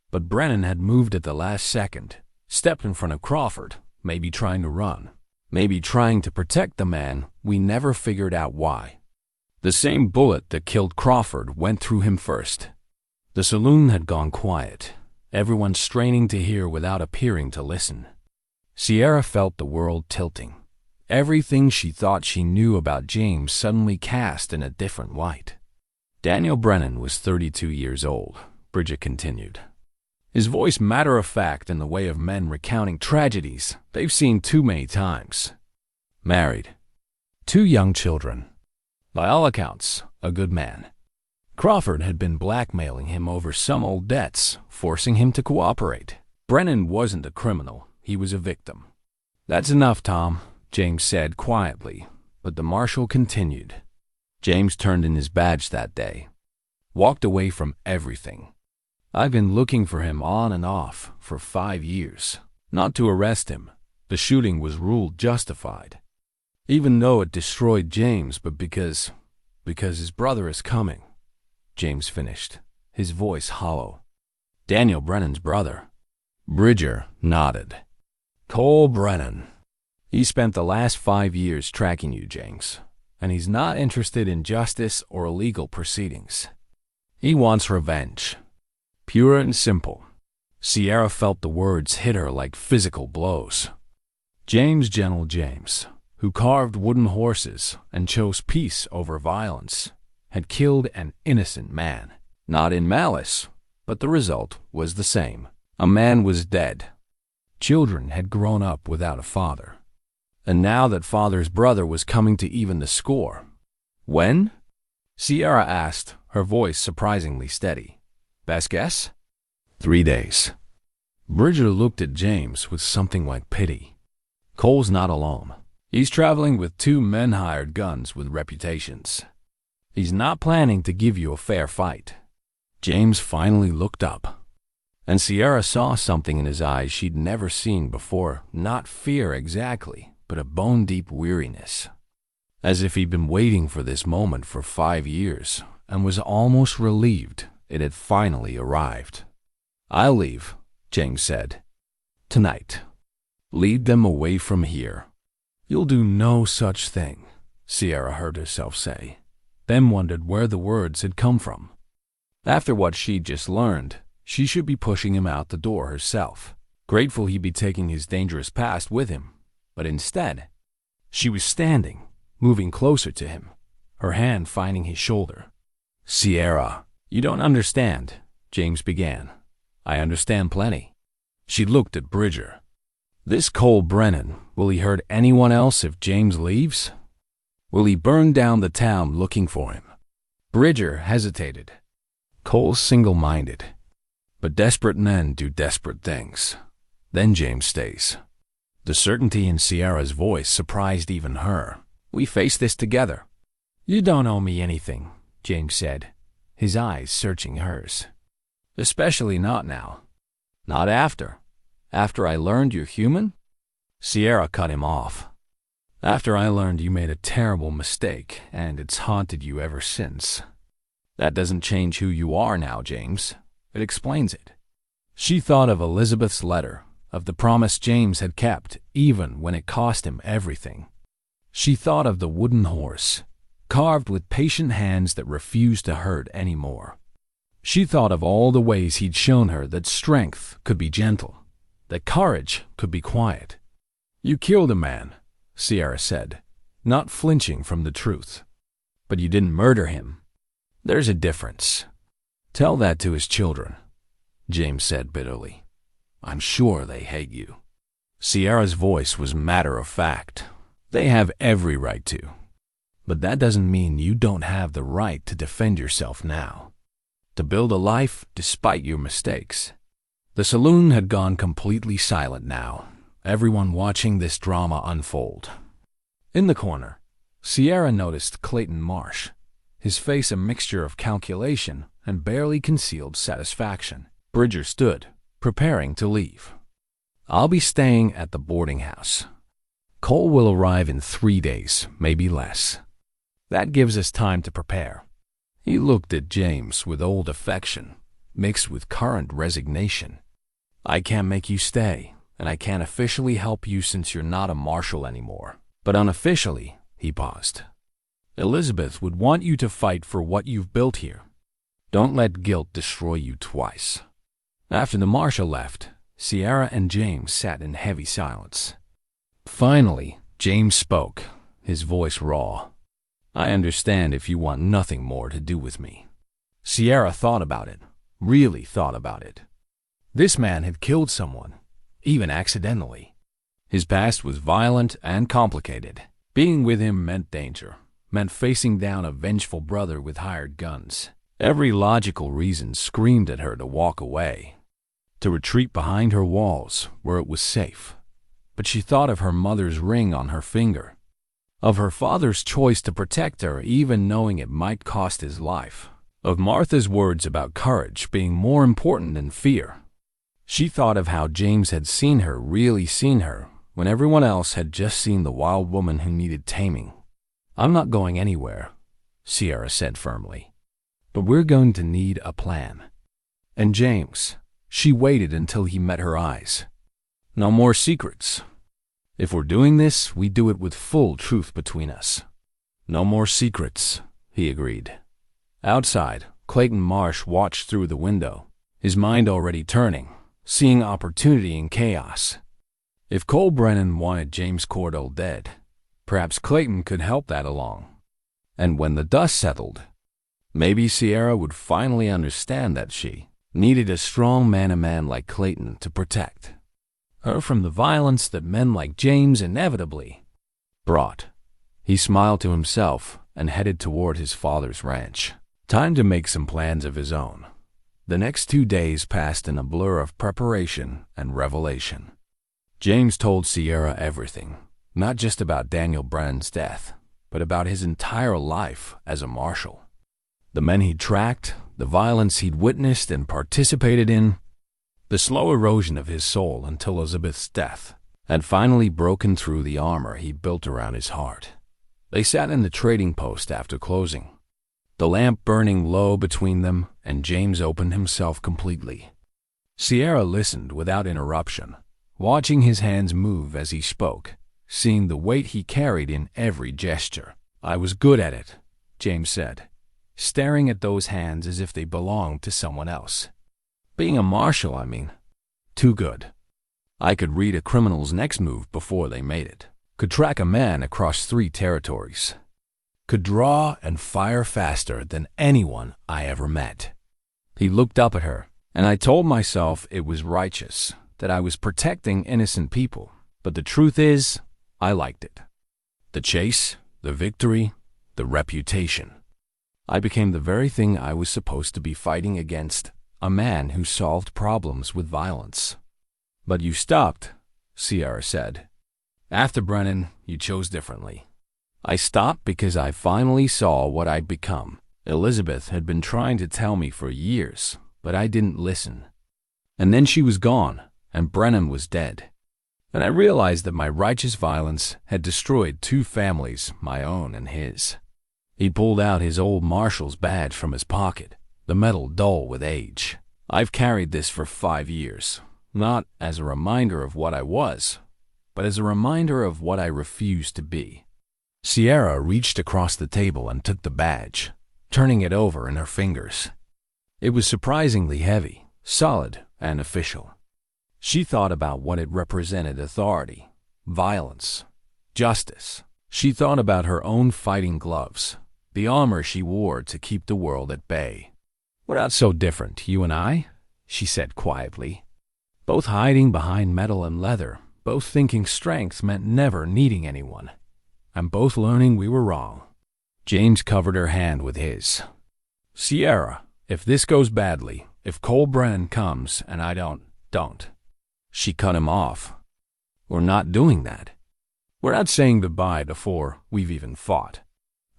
But Brennan had moved at the last second, stepped in front of Crawford, maybe trying to run, maybe trying to protect the man. We never figured out why. The same bullet that killed Crawford went through him first. The saloon had gone quiet, everyone straining to hear without appearing to listen. Sierra felt the world tilting. Everything she thought she knew about James suddenly cast in a different light. Daniel Brennan was 32 years old, Bridget continued. His voice matter-of-fact in the way of men recounting tragedies they've seen too many times. Married. 2 young children. By all accounts, a good man. Crawford had been blackmailing him over some old debts, forcing him to cooperate. Brennan wasn't a criminal, he was a victim. That's enough, Tom, James said quietly, but the marshal continued. James turned in his badge that day. Walked away from everything. I've been looking for him on and off for 5 years. Not to arrest him. The shooting was ruled justified. Even though it destroyed James, but because his brother is coming. James finished, his voice hollow. Daniel Brennan's brother. Bridger nodded. Cole Brennan. He spent the last 5 years tracking you, James, and he's not interested in justice or legal proceedings. He wants revenge. Pure and simple. Sierra felt the words hit her like physical blows. James, gentle James, who carved wooden horses and chose peace over violence, had killed an innocent man. Not in malice, but the result was the same. A man was dead. Children had grown up without a father. And now that father's brother was coming to even the score. When? Sierra asked, her voice surprisingly steady. Best guess? 3 days. Bridger looked at James with something like pity. Cole's not alone. He's traveling with 2 men-hired guns with reputations. He's not planning to give you a fair fight. James finally looked up, and Sierra saw something in his eyes she'd never seen before. Not fear exactly, but a bone-deep weariness. As if he'd been waiting for this moment for 5 years, and was almost relieved it had finally arrived. I'll leave, James said. Tonight. Lead them away from here. You'll do no such thing, Sierra heard herself say, then wondered where the words had come from. After what she'd just learned, she should be pushing him out the door herself, grateful he'd be taking his dangerous past with him. But instead, she was standing, moving closer to him, her hand finding his shoulder. Sierra, you don't understand, James began. I understand plenty. She looked at Bridger. This Cole Brennan, will he hurt anyone else if James leaves? Will he burn down the town looking for him? Bridger hesitated. Cole's single-minded, but desperate men do desperate things. Then James stays. The certainty in Sierra's voice surprised even her. We face this together. You don't owe me anything, James said, his eyes searching hers. Especially not now. Not after. After I learned you're human? Sierra cut him off. After I learned you made a terrible mistake, and it's haunted you ever since. That doesn't change who you are now, James. It explains it. She thought of Elizabeth's letter, of the promise James had kept, even when it cost him everything. She thought of the wooden horse, carved with patient hands that refused to hurt anymore. She thought of all the ways he'd shown her that strength could be gentle, that courage could be quiet. You killed a man, Sierra said, not flinching from the truth. But you didn't murder him. There's a difference. Tell that to his children, James said bitterly. I'm sure they hate you. Sierra's voice was matter-of-fact. They have every right to. But that doesn't mean you don't have the right to defend yourself now. to build a life despite your mistakes. The saloon had gone completely silent now, everyone watching this drama unfold. In the corner, Sierra noticed Clayton Marsh, his face a mixture of calculation and barely concealed satisfaction. Bridger stood, preparing to leave. "I'll be staying at the boarding house. Cole will arrive in 3 days, maybe less. That gives us time to prepare." He looked at James with old affection, mixed with current resignation. "I can't make you stay, and I can't officially help you since you're not a marshal anymore. But unofficially," he paused, "Elizabeth would want you to fight for what you've built here. Don't let guilt destroy you twice." After the marshal left, Sierra and James sat in heavy silence. Finally, James spoke, his voice raw. "I understand if you want nothing more to do with me." Sierra thought about it, really thought about it. This man had killed someone, even accidentally. His past was violent and complicated. Being with him meant danger, meant facing down a vengeful brother with hired guns. Every logical reason screamed at her to walk away, to retreat behind her walls where it was safe. But she thought of her mother's ring on her finger, of her father's choice to protect her even knowing it might cost his life, of Martha's words about courage being more important than fear. She thought of how James had seen her, really seen her, when everyone else had just seen the wild woman who needed taming. "I'm not going anywhere," Sierra said firmly. "But we're going to need a plan." And James, she waited until he met her eyes. "No more secrets. If we're doing this, we do it with full truth between us." "No more secrets," he agreed. Outside, Clayton Marsh watched through the window, his mind already turning, seeing opportunity in chaos. If Cole Brennan wanted James Cordell dead, perhaps Clayton could help that along. And when the dust settled, maybe Sierra would finally understand that she needed a strong man like Clayton to protect her from the violence that men like James inevitably brought. He smiled to himself and headed toward his father's ranch. Time to make some plans of his own. The next 2 days passed in a blur of preparation and revelation. James told Sierra everything, not just about Daniel Brennan's death, but about his entire life as a marshal. The men he'd tracked, the violence he'd witnessed and participated in, the slow erosion of his soul until Elizabeth's death had finally broken through the armor he built around his heart. They sat in the trading post after closing, the lamp burning low between them, and James opened himself completely. Sierra listened without interruption, watching his hands move as he spoke, seeing the weight he carried in every gesture. "I was good at it," James said, staring at those hands as if they belonged to someone else. "Being a marshal, I mean. Too good. I could read a criminal's next move before they made it, could track a man across 3 territories, could draw and fire faster than anyone I ever met." He looked up at her, and I told myself it was righteous, that I was protecting innocent people. But the truth is, I liked it. The chase, the victory, the reputation. I became the very thing I was supposed to be fighting against, a man who solved problems with violence. "But you stopped," Sierra said. "After Brennan, you chose differently." "I stopped because I finally saw what I'd become. Elizabeth had been trying to tell me for years, but I didn't listen. And then she was gone, and Brennan was dead. And I realized that my righteous violence had destroyed 2 families, my own and his." He pulled out his old marshal's badge from his pocket, the metal dull with age. "I've carried this for 5 years, not as a reminder of what I was, but as a reminder of what I refused to be." Sierra reached across the table and took the badge, turning it over in her fingers. It was surprisingly heavy, solid, and official. She thought about what it represented: authority, violence, justice. She thought about her own fighting gloves, the armor she wore to keep the world at bay. "We're not so different, you and I," she said quietly. "Both hiding behind metal and leather, both thinking strength meant never needing anyone, and both learning we were wrong." James covered her hand with his. "Sierra, If this goes badly, if Cole Brennan comes and I don't. She cut him off. We're not doing that. We're not saying goodbye before we've even fought.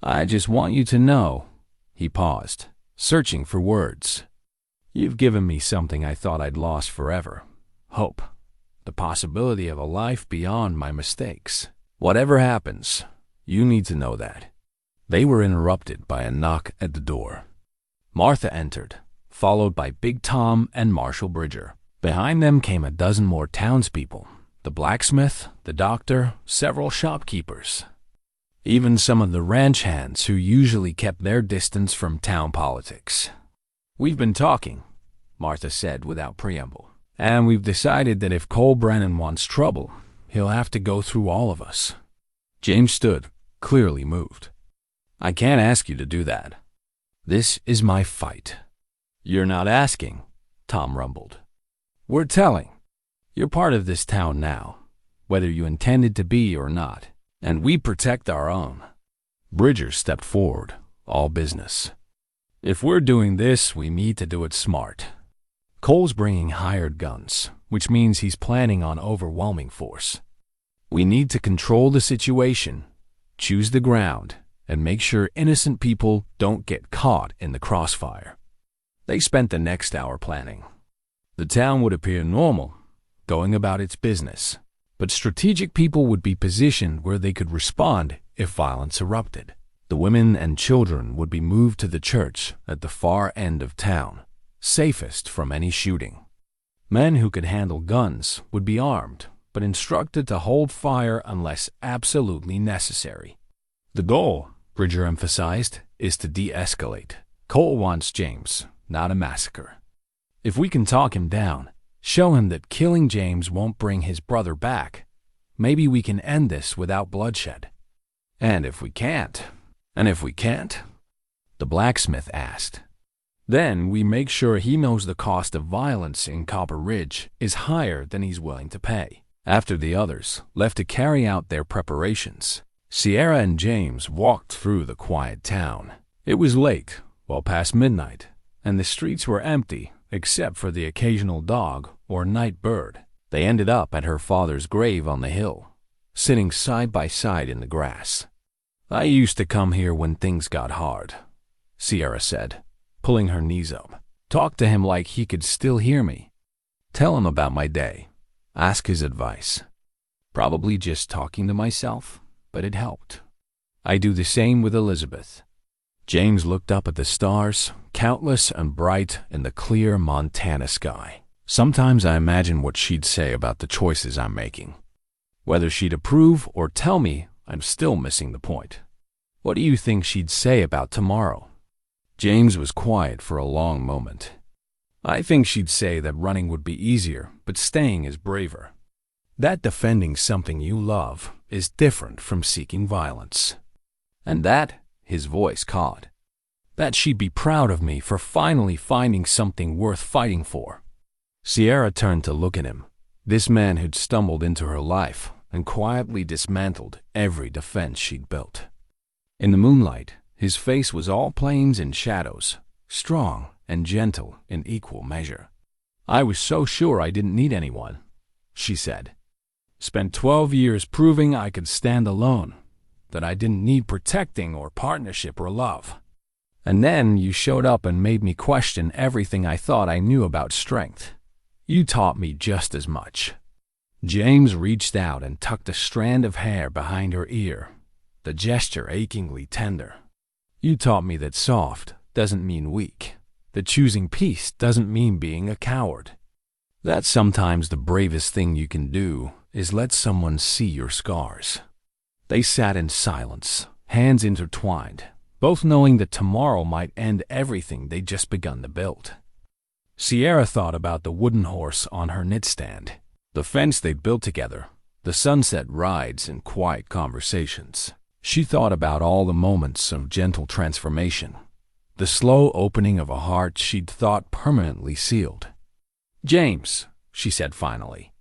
I just want you to know. He paused, searching for words. You've given me something I thought I'd lost forever. Hope. The possibility of a life beyond my mistakes. Whatever happens, you need to know that. They were interrupted by a knock at the door. Martha entered, followed by Big Tom and Marshall Bridger. Behind them came a dozen more townspeople, the blacksmith, the doctor, several shopkeepers. Even some of the ranch hands who usually kept their distance from town politics. We've been talking, Martha said without preamble, and we've decided that if Cole Brennan wants trouble, he'll have to go through all of us. James stood, clearly moved. I can't ask you to do that. This is my fight. You're not asking, Tom rumbled. We're telling. You're part of this town now, whether you intended to be or not, and we protect our own. Bridger stepped forward, all business. If we're doing this, we need to do it smart. Cole's bringing hired guns, which means he's planning on overwhelming force. We need to control the situation, choose the ground, and make sure innocent people don't get caught in the crossfire. They spent the next hour planning. The town would appear normal, going about its business, but strategic people would be positioned where they could respond if violence erupted. The women and children would be moved to the church at the far end of town, safest from any shooting. Men who could handle guns would be armed, but instructed to hold fire unless absolutely necessary. The goal, Bridger emphasized, is to de-escalate. Cole wants James, not a massacre. If we can talk him down, show him that killing James won't bring his brother back, maybe we can end this without bloodshed. And if we can't, the blacksmith asked, then we make sure he knows the cost of violence in Copper Ridge is higher than he's willing to pay. After the others left to carry out their preparations, Sierra and James walked through the quiet town. It was late, well past midnight, and the streets were empty except for the occasional dog or night bird. They ended up at her father's grave on the hill, sitting side by side in the grass. I used to come here when things got hard, Sierra said, pulling her knees up. Talk to him like he could still hear me. Tell him about my day. Ask his advice. Probably just talking to myself, but it helped. I do the same with Elizabeth. James looked up at the stars, countless and bright in the clear Montana sky. Sometimes I imagine what she'd say about the choices I'm making. Whether she'd approve or tell me I'm still missing the point. What do you think she'd say about tomorrow? James was quiet for a long moment. I think she'd say that running would be easier, but staying is braver. That defending something you love is different from seeking violence. And that, his voice caught, that she'd be proud of me for finally finding something worth fighting for. Sierra turned to look at him, this man who'd stumbled into her life and quietly dismantled every defense she'd built. In the moonlight, his face was all plains and shadows, strong and gentle in equal measure. I was so sure I didn't need anyone, she said. Spent 12 years proving I could stand alone, that I didn't need protecting or partnership or love. And then you showed up and made me question everything I thought I knew about strength. You taught me just as much. James reached out and tucked a strand of hair behind her ear, the gesture achingly tender. You taught me that soft doesn't mean weak, that choosing peace doesn't mean being a coward. That sometimes the bravest thing you can do is let someone see your scars. They sat in silence, hands intertwined, both knowing that tomorrow might end everything they'd just begun to build. Sierra thought about the wooden horse on her knitstand, the fence they'd built together, the sunset rides and quiet conversations. She thought about all the moments of gentle transformation, the slow opening of a heart she'd thought permanently sealed. James, she said finally,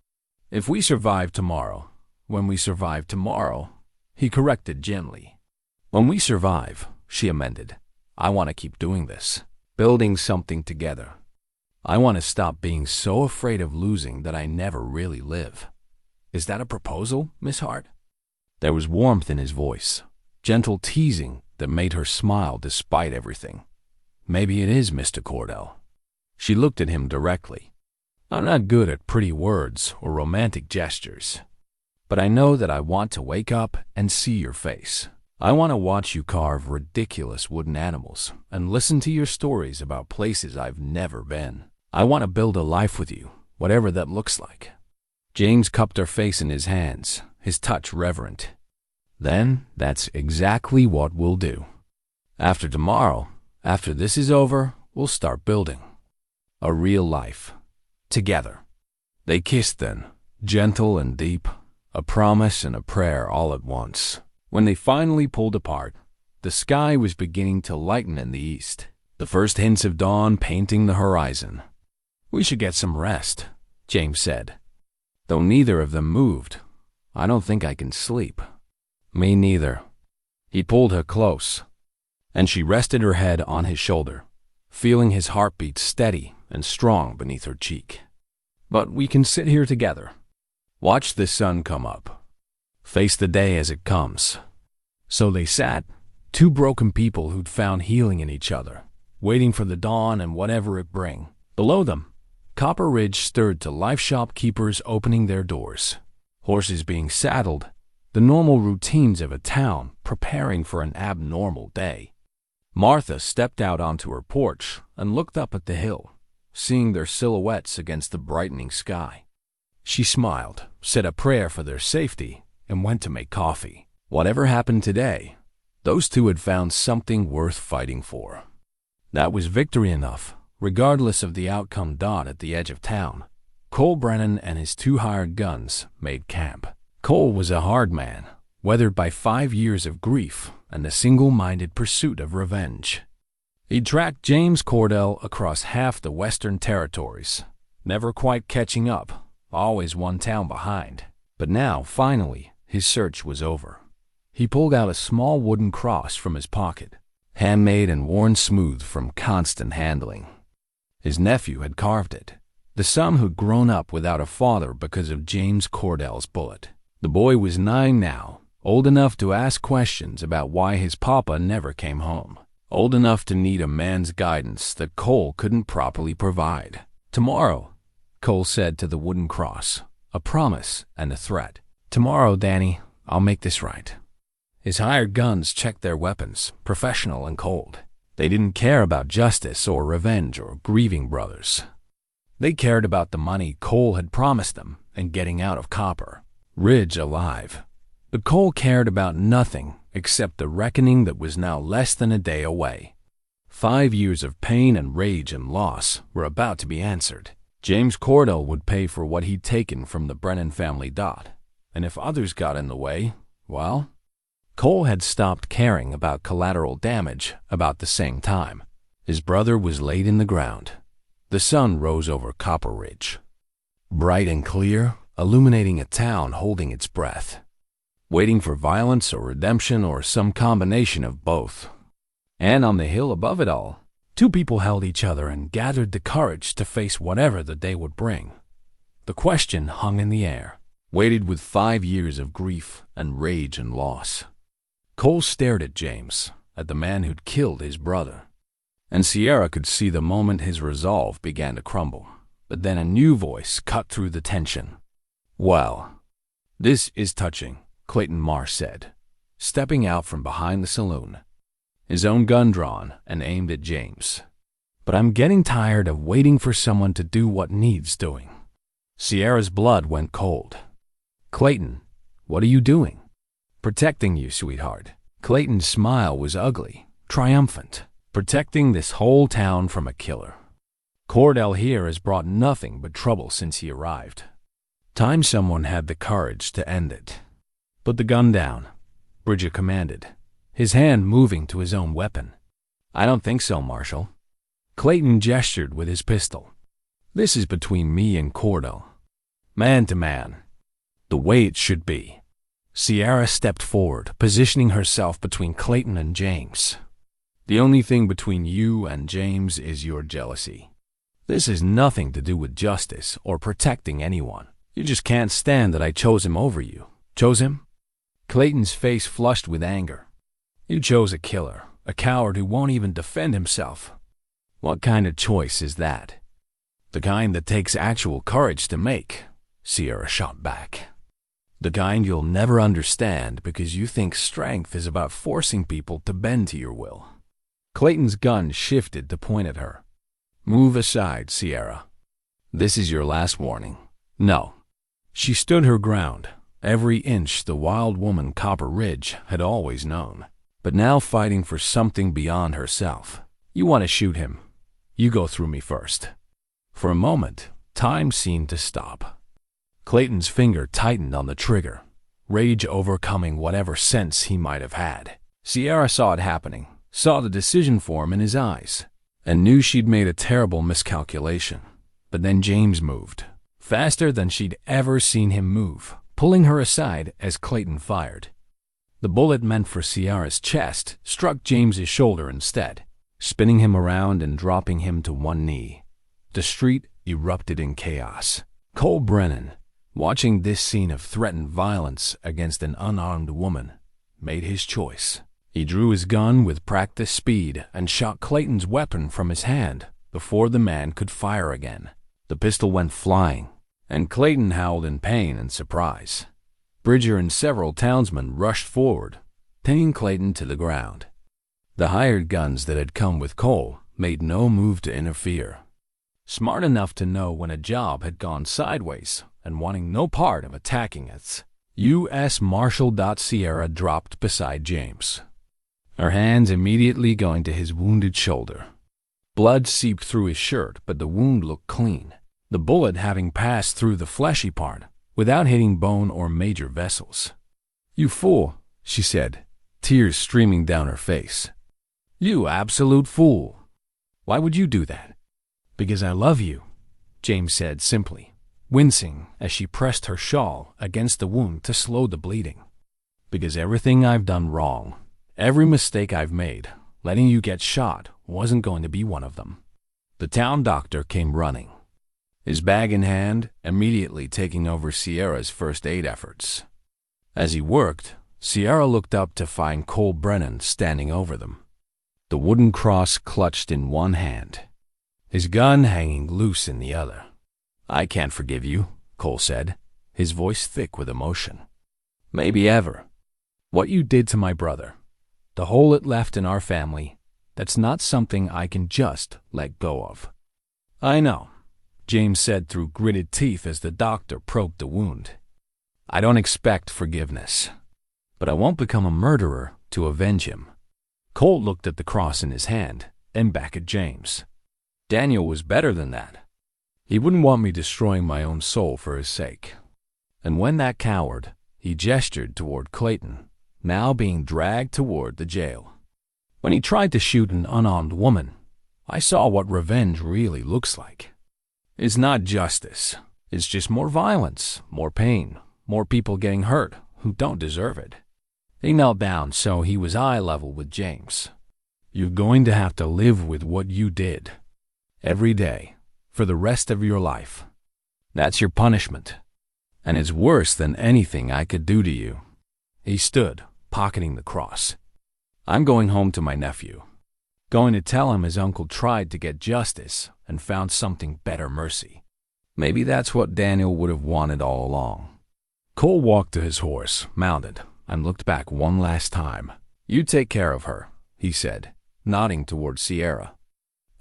if we survive tomorrow, when we survive tomorrow, he corrected gently. When we survive, she amended, I want to keep doing this. building something together. I want to stop being so afraid of losing that I never really live. Is that a proposal, Miss Hart? There was warmth in his voice, gentle teasing that made her smile despite everything. Maybe it is, Mr. Cordell. She looked at him directly. I'm not good at pretty words or romantic gestures, but I know that I want to wake up and see your face. I want to watch you carve ridiculous wooden animals and listen to your stories about places I've never been. I want to build a life with you, whatever that looks like. James cupped her face in his hands, his touch reverent. Then that's exactly what we'll do. After tomorrow, after this is over, we'll start building a real life together. They kissed then, gentle and deep, a promise and a prayer all at once. When they finally pulled apart, the sky was beginning to lighten in the east, the first hints of dawn painting the horizon. We should get some rest, James said. Though neither of them moved, I don't think I can sleep. Me neither. He pulled her close, and she rested her head on his shoulder, feeling his heartbeat steady and strong beneath her cheek. But we can sit here together. Watch the sun come up. Face the day as it comes. So they sat, two broken people who'd found healing in each other, waiting for the dawn and whatever it bring. Below them, Copper Ridge stirred to life shopkeepers opening their doors, horses being saddled, the normal routines of a town preparing for an abnormal day. Martha stepped out onto her porch and looked up at the hill, seeing their silhouettes against the brightening sky. She smiled, said a prayer for their safety, and went to make coffee. Whatever happened today, those two had found something worth fighting for. That was victory enough, regardless of the outcome. At the edge of town, Cole Brennan and his two hired guns made camp. Cole was a hard man, weathered by 5 years of grief and a single-minded pursuit of revenge. He'd tracked James Cordell across half the Western Territories, never quite catching up, always one town behind. But now, finally, his search was over. He pulled out a small wooden cross from his pocket, handmade and worn smooth from constant handling. His nephew had carved it, the son who'd grown up without a father because of James Cordell's bullet. The boy was 9 now, old enough to ask questions about why his papa never came home, old enough to need a man's guidance that Cole couldn't properly provide. Tomorrow, Cole said to the wooden cross, a promise and a threat. Tomorrow, Danny, I'll make this right. His hired guns checked their weapons, professional and cold. They didn't care about justice or revenge or grieving brothers. They cared about the money Cole had promised them and getting out of Copper Ridge alive. But Cole cared about nothing except the reckoning that was now less than a day away. 5 years of pain and rage and loss were about to be answered. James Cordell would pay for what he'd taken from the Brennan family. And if others got in the way, well, Cole had stopped caring about collateral damage about the same time. His brother was laid in the ground. The sun rose over Copper Ridge, bright and clear, illuminating a town holding its breath, waiting for violence or redemption or some combination of both. And on the hill above it all, two people held each other and gathered the courage to face whatever the day would bring. The question hung in the air, weighted with 5 years of grief and rage and loss. Cole stared at James, at the man who'd killed his brother. And Sierra could see the moment his resolve began to crumble. But then a new voice cut through the tension. Well, this is touching, Clayton Marsh said, stepping out from behind the saloon, his own gun drawn and aimed at James. But I'm getting tired of waiting for someone to do what needs doing. Sierra's blood went cold. Clayton, what are you doing? Protecting you, sweetheart. Clayton's smile was ugly, triumphant. Protecting this whole town from a killer. Cordell here has brought nothing but trouble since he arrived. Time someone had the courage to end it. Put the gun down, Bridger commanded, his hand moving to his own weapon. I don't think so, Marshal. Clayton gestured with his pistol. This is between me and Cordell. Man to man. The way it should be. Sierra stepped forward, positioning herself between Clayton and James. The only thing between you and James is your jealousy. This has nothing to do with justice or protecting anyone. You just can't stand that I chose him over you. Chose him? Clayton's face flushed with anger. You chose a killer, a coward who won't even defend himself. What kind of choice is that? The kind that takes actual courage to make, Sierra shot back. The kind you'll never understand because you think strength is about forcing people to bend to your will. Clayton's gun shifted to point at her. Move aside, Sierra. This is your last warning. No. She stood her ground, every inch the wild woman Copper Ridge had always known, but now fighting for something beyond herself. You want to shoot him. You go through me first. For a moment, time seemed to stop. Clayton's finger tightened on the trigger, rage overcoming whatever sense he might have had. Sierra saw it happening, saw the decision form in his eyes, and knew she'd made a terrible miscalculation. But then James moved, faster than she'd ever seen him move, pulling her aside as Clayton fired. The bullet meant for Sierra's chest struck James's shoulder instead, spinning him around and dropping him to one knee. The street erupted in chaos. Cole Brennan, watching this scene of threatened violence against an unarmed woman, made his choice. He drew his gun with practiced speed and shot Clayton's weapon from his hand before the man could fire again. The pistol went flying, and Clayton howled in pain and surprise. Bridger and several townsmen rushed forward, pinning Clayton to the ground. The hired guns that had come with Cole made no move to interfere. Smart enough to know when a job had gone sideways and wanting no part of attacking it, U.S. Marshal Sierra dropped beside James, her hands immediately going to his wounded shoulder. Blood seeped through his shirt, but the wound looked clean, the bullet having passed through the fleshy part without hitting bone or major vessels. "You fool," she said, tears streaming down her face. "You absolute fool. Why would you do that?" "Because I love you," James said simply, wincing as she pressed her shawl against the wound to slow the bleeding. "Because everything I've done wrong, every mistake I've made, letting you get shot wasn't going to be one of them." The town doctor came running, his bag in hand, immediately taking over Sierra's first aid efforts. As he worked, Sierra looked up to find Cole Brennan standing over them, the wooden cross clutched in one hand, his gun hanging loose in the other. "I can't forgive you," Cole said, his voice thick with emotion. "Maybe ever. What you did to my brother, the hole it left in our family, that's not something I can just let go of." "I know," James said through gritted teeth as the doctor probed the wound. "I don't expect forgiveness, but I won't become a murderer to avenge him." Cole looked at the cross in his hand and back at James. "Daniel was better than that. He wouldn't want me destroying my own soul for his sake." And when that coward, he gestured toward Clayton, now being dragged toward the jail. "When he tried to shoot an unarmed woman, I saw what revenge really looks like. It's not justice. It's just more violence, more pain, more people getting hurt who don't deserve it." He knelt down so he was eye level with James. "You're going to have to live with what you did. Every day, for the rest of your life. That's your punishment. And it's worse than anything I could do to you." He stood, pocketing the cross. "I'm going home to my nephew. Going to tell him his uncle tried to get justice and found something better mercy. Maybe that's what Daniel would have wanted all along." Cole walked to his horse, mounted, and looked back one last time. "You take care of her," he said, nodding toward Sierra.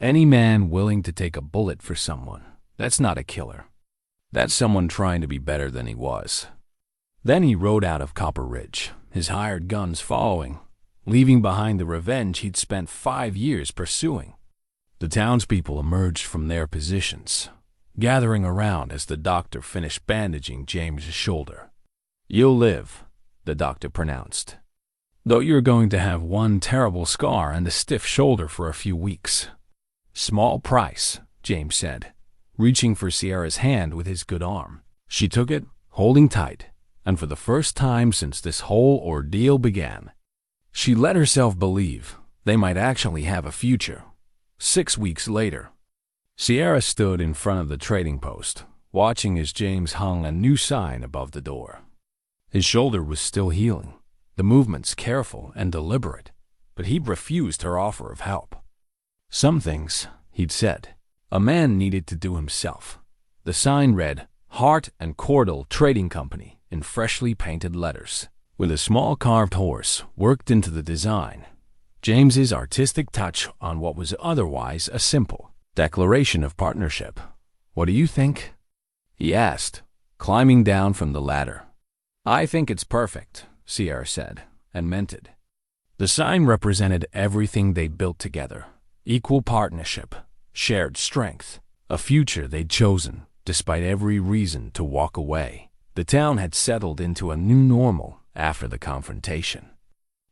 "Any man willing to take a bullet for someone, that's not a killer. That's someone trying to be better than he was." Then he rode out of Copper Ridge, his hired guns following, leaving behind the revenge he'd spent 5 years pursuing. The townspeople emerged from their positions, gathering around as the doctor finished bandaging James's shoulder. "You'll live," the doctor pronounced, "though you're going to have one terrible scar and a stiff shoulder for a few weeks." "Small price," James said, reaching for Sierra's hand with his good arm. She took it, holding tight, and for the first time since this whole ordeal began, she let herself believe They might actually have a future. 6 weeks later, Sierra stood in front of the trading post, watching as James hung a new sign above the door. His shoulder was still healing, the movements careful and deliberate, but he'd refused her offer of help. Some things, he'd said, a man needed to do himself. The sign read, Hart and Cordell Trading Company, in freshly painted letters, with a small carved horse worked into the design. James's artistic touch on what was otherwise a simple declaration of partnership. "What do you think?" he asked, climbing down from the ladder. "I think it's perfect," Sierra said, and meant it. The sign represented everything they'd built together: equal partnership, shared strength, a future they'd chosen, despite every reason to walk away. The town had settled into a new normal after the confrontation.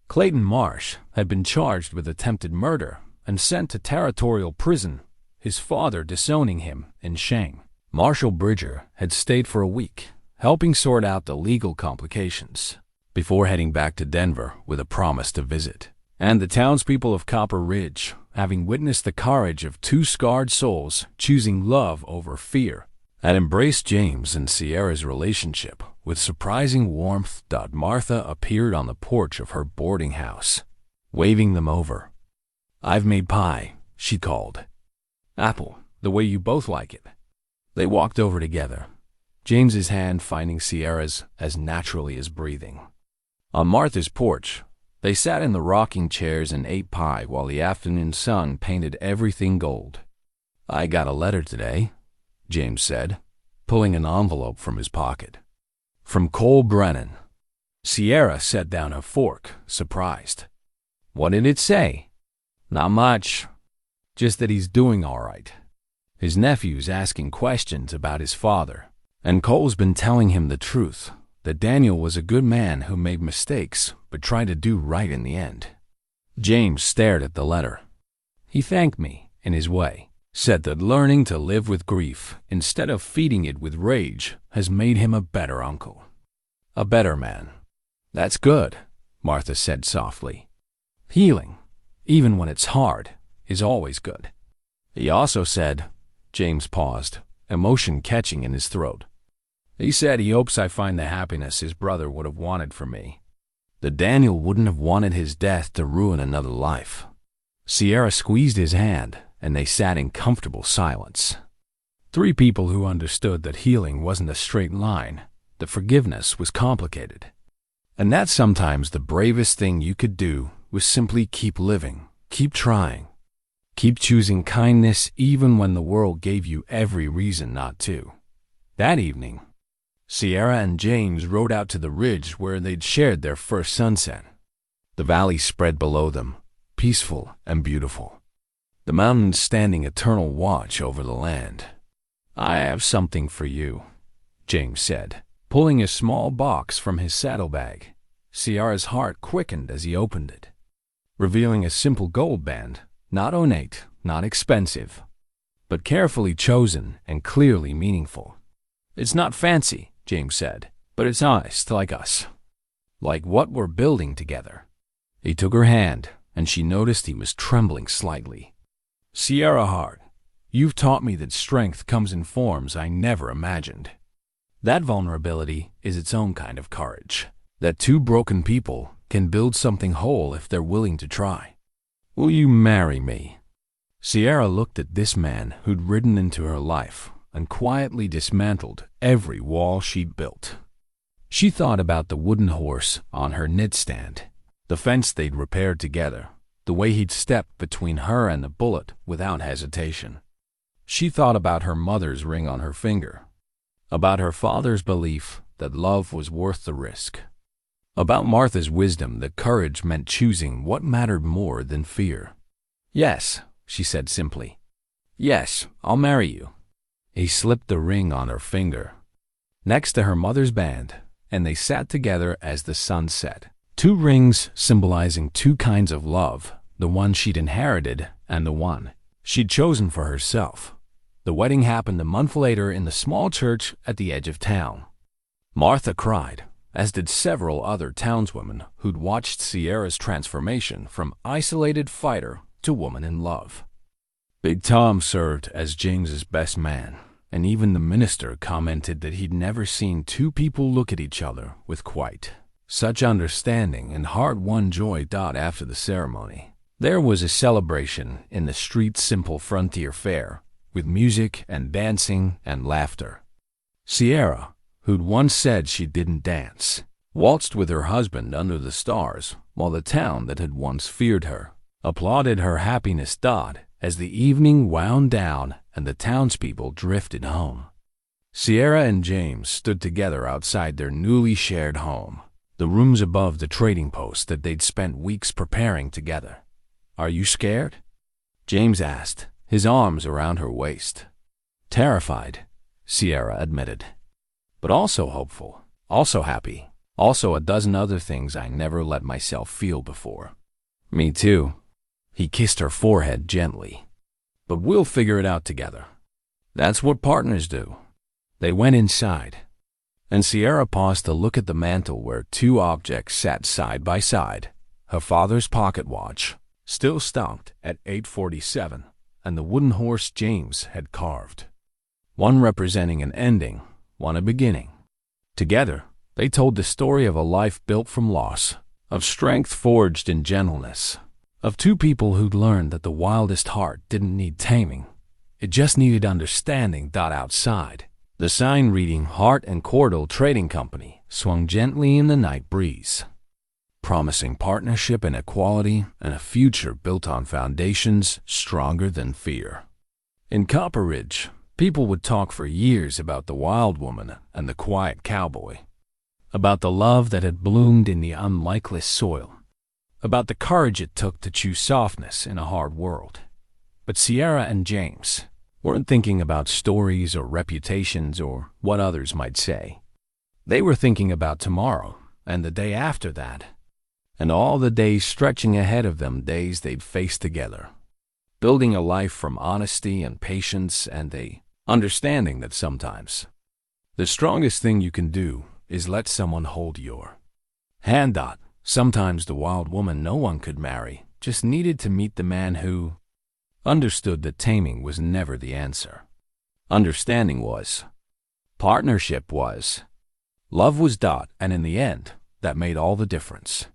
Clayton Marsh had been charged with attempted murder and sent to territorial prison, his father disowning him in shame. Marshall Bridger had stayed for a week, helping sort out the legal complications, before heading back to Denver with a promise to visit. And the townspeople of Copper Ridge, having witnessed the courage of two scarred souls choosing love over fear, had embraced James and Sierra's relationship with surprising warmth. Martha appeared on the porch of her boarding house, waving them over. "I've made pie," she called. "Apple, the way you both like it." They walked over together, James's hand finding Sierra's as naturally as breathing. On Martha's porch, they sat in the rocking chairs and ate pie while the afternoon sun painted everything gold. "I got a letter today," James said, pulling an envelope from his pocket. "From Cole Brennan." Sierra set down her fork, surprised. "What did it say?" "Not much. Just that he's doing all right. His nephew's asking questions about his father, and Cole's been telling him the truth, that Daniel was a good man who made mistakes but tried to do right in the end." James stared at the letter. He thanked me, in his way, said that learning to live with grief instead of feeding it with rage has made him a better uncle. A better man. "That's good," Martha said softly. "Healing, even when it's hard, is always good." He also said, James paused, emotion catching in his throat. He said he hopes I find the happiness his brother would have wanted for me. That Daniel wouldn't have wanted his death to ruin another life. Sierra squeezed his hand, and they sat in comfortable silence. Three people who understood that healing wasn't a straight line, that forgiveness was complicated, and that sometimes the bravest thing you could do was simply keep living, keep trying, keep choosing kindness even when the world gave you every reason not to. That evening, Sierra and James rode out to the ridge where they'd shared their first sunset. The valley spread below them, peaceful and beautiful, the mountains standing eternal watch over the land. "I have something for you," James said, pulling a small box from his saddlebag. Sierra's heart quickened as he opened it, revealing a simple gold band, not ornate, not expensive, but carefully chosen and clearly meaningful. "It's not fancy," James said, "but it's honest, like us. Like what we're building together." He took her hand, and she noticed he was trembling slightly. "Sierra Hart, you've taught me that strength comes in forms I never imagined. That vulnerability is its own kind of courage. That two broken people can build something whole if they're willing to try. Will you marry me?" Sierra looked at this man who'd ridden into her life and quietly dismantled every wall she'd built. She thought about the wooden horse on her knitstand, the fence they'd repaired together, the way he'd stepped between her and the bullet without hesitation. She thought about her mother's ring on her finger, about her father's belief that love was worth the risk, about Martha's wisdom that courage meant choosing what mattered more than fear. "Yes," she said simply. "Yes, I'll marry you." He slipped the ring on her finger, next to her mother's band, and they sat together as the sun set. Two rings symbolizing two kinds of love, the one she'd inherited and the one she'd chosen for herself. The wedding happened a month later in the small church at the edge of town. Martha cried, as did several other townswomen who'd watched Sierra's transformation from isolated fighter to woman in love. Big Tom served as James's best man, and even the minister commented that he'd never seen two people look at each other with quite such understanding and hard-won joy. After the ceremony, there was a celebration in the street's simple frontier fair, with music and dancing and laughter. Sierra, who'd once said she didn't dance, waltzed with her husband under the stars, while the town that had once feared her applauded her happiness. As the evening wound down and the townspeople drifted home, Sierra and James stood together outside their newly shared home, the rooms above the trading post that they'd spent weeks preparing together. "Are you scared?" James asked, his arms around her waist. "Terrified," Sierra admitted, "but also hopeful, also happy, also a dozen other things I never let myself feel before." "Me too." He kissed her forehead gently. "But we'll figure it out together. That's what partners do." They went inside, and Sierra paused to look at the mantel where two objects sat side by side: her father's pocket watch, still stomped at 8:47, and the wooden horse James had carved, one representing an ending, one a beginning. Together, they told the story of a life built from loss, of strength forged in gentleness, of two people who'd learned that the wildest heart didn't need taming. It just needed understanding. Outside, the sign reading Hart and Cordell Trading Company swung gently in the night breeze, promising partnership and equality and a future built on foundations stronger than fear. In Copper Ridge, people would talk for years about the wild woman and the quiet cowboy, about the love that had bloomed in the unlikely soil, about the courage it took to choose softness in a hard world. But Sierra and James weren't thinking about stories or reputations or what others might say. They were thinking about tomorrow and the day after that, and all the days stretching ahead of them, days they'd face together, building a life from honesty and patience and the understanding that sometimes the strongest thing you can do is let someone hold your hand. Sometimes the wild woman no one could marry just needed to meet the man who understood that taming was never the answer. Understanding was. Partnership was. Love was. And in the end, that made all the difference.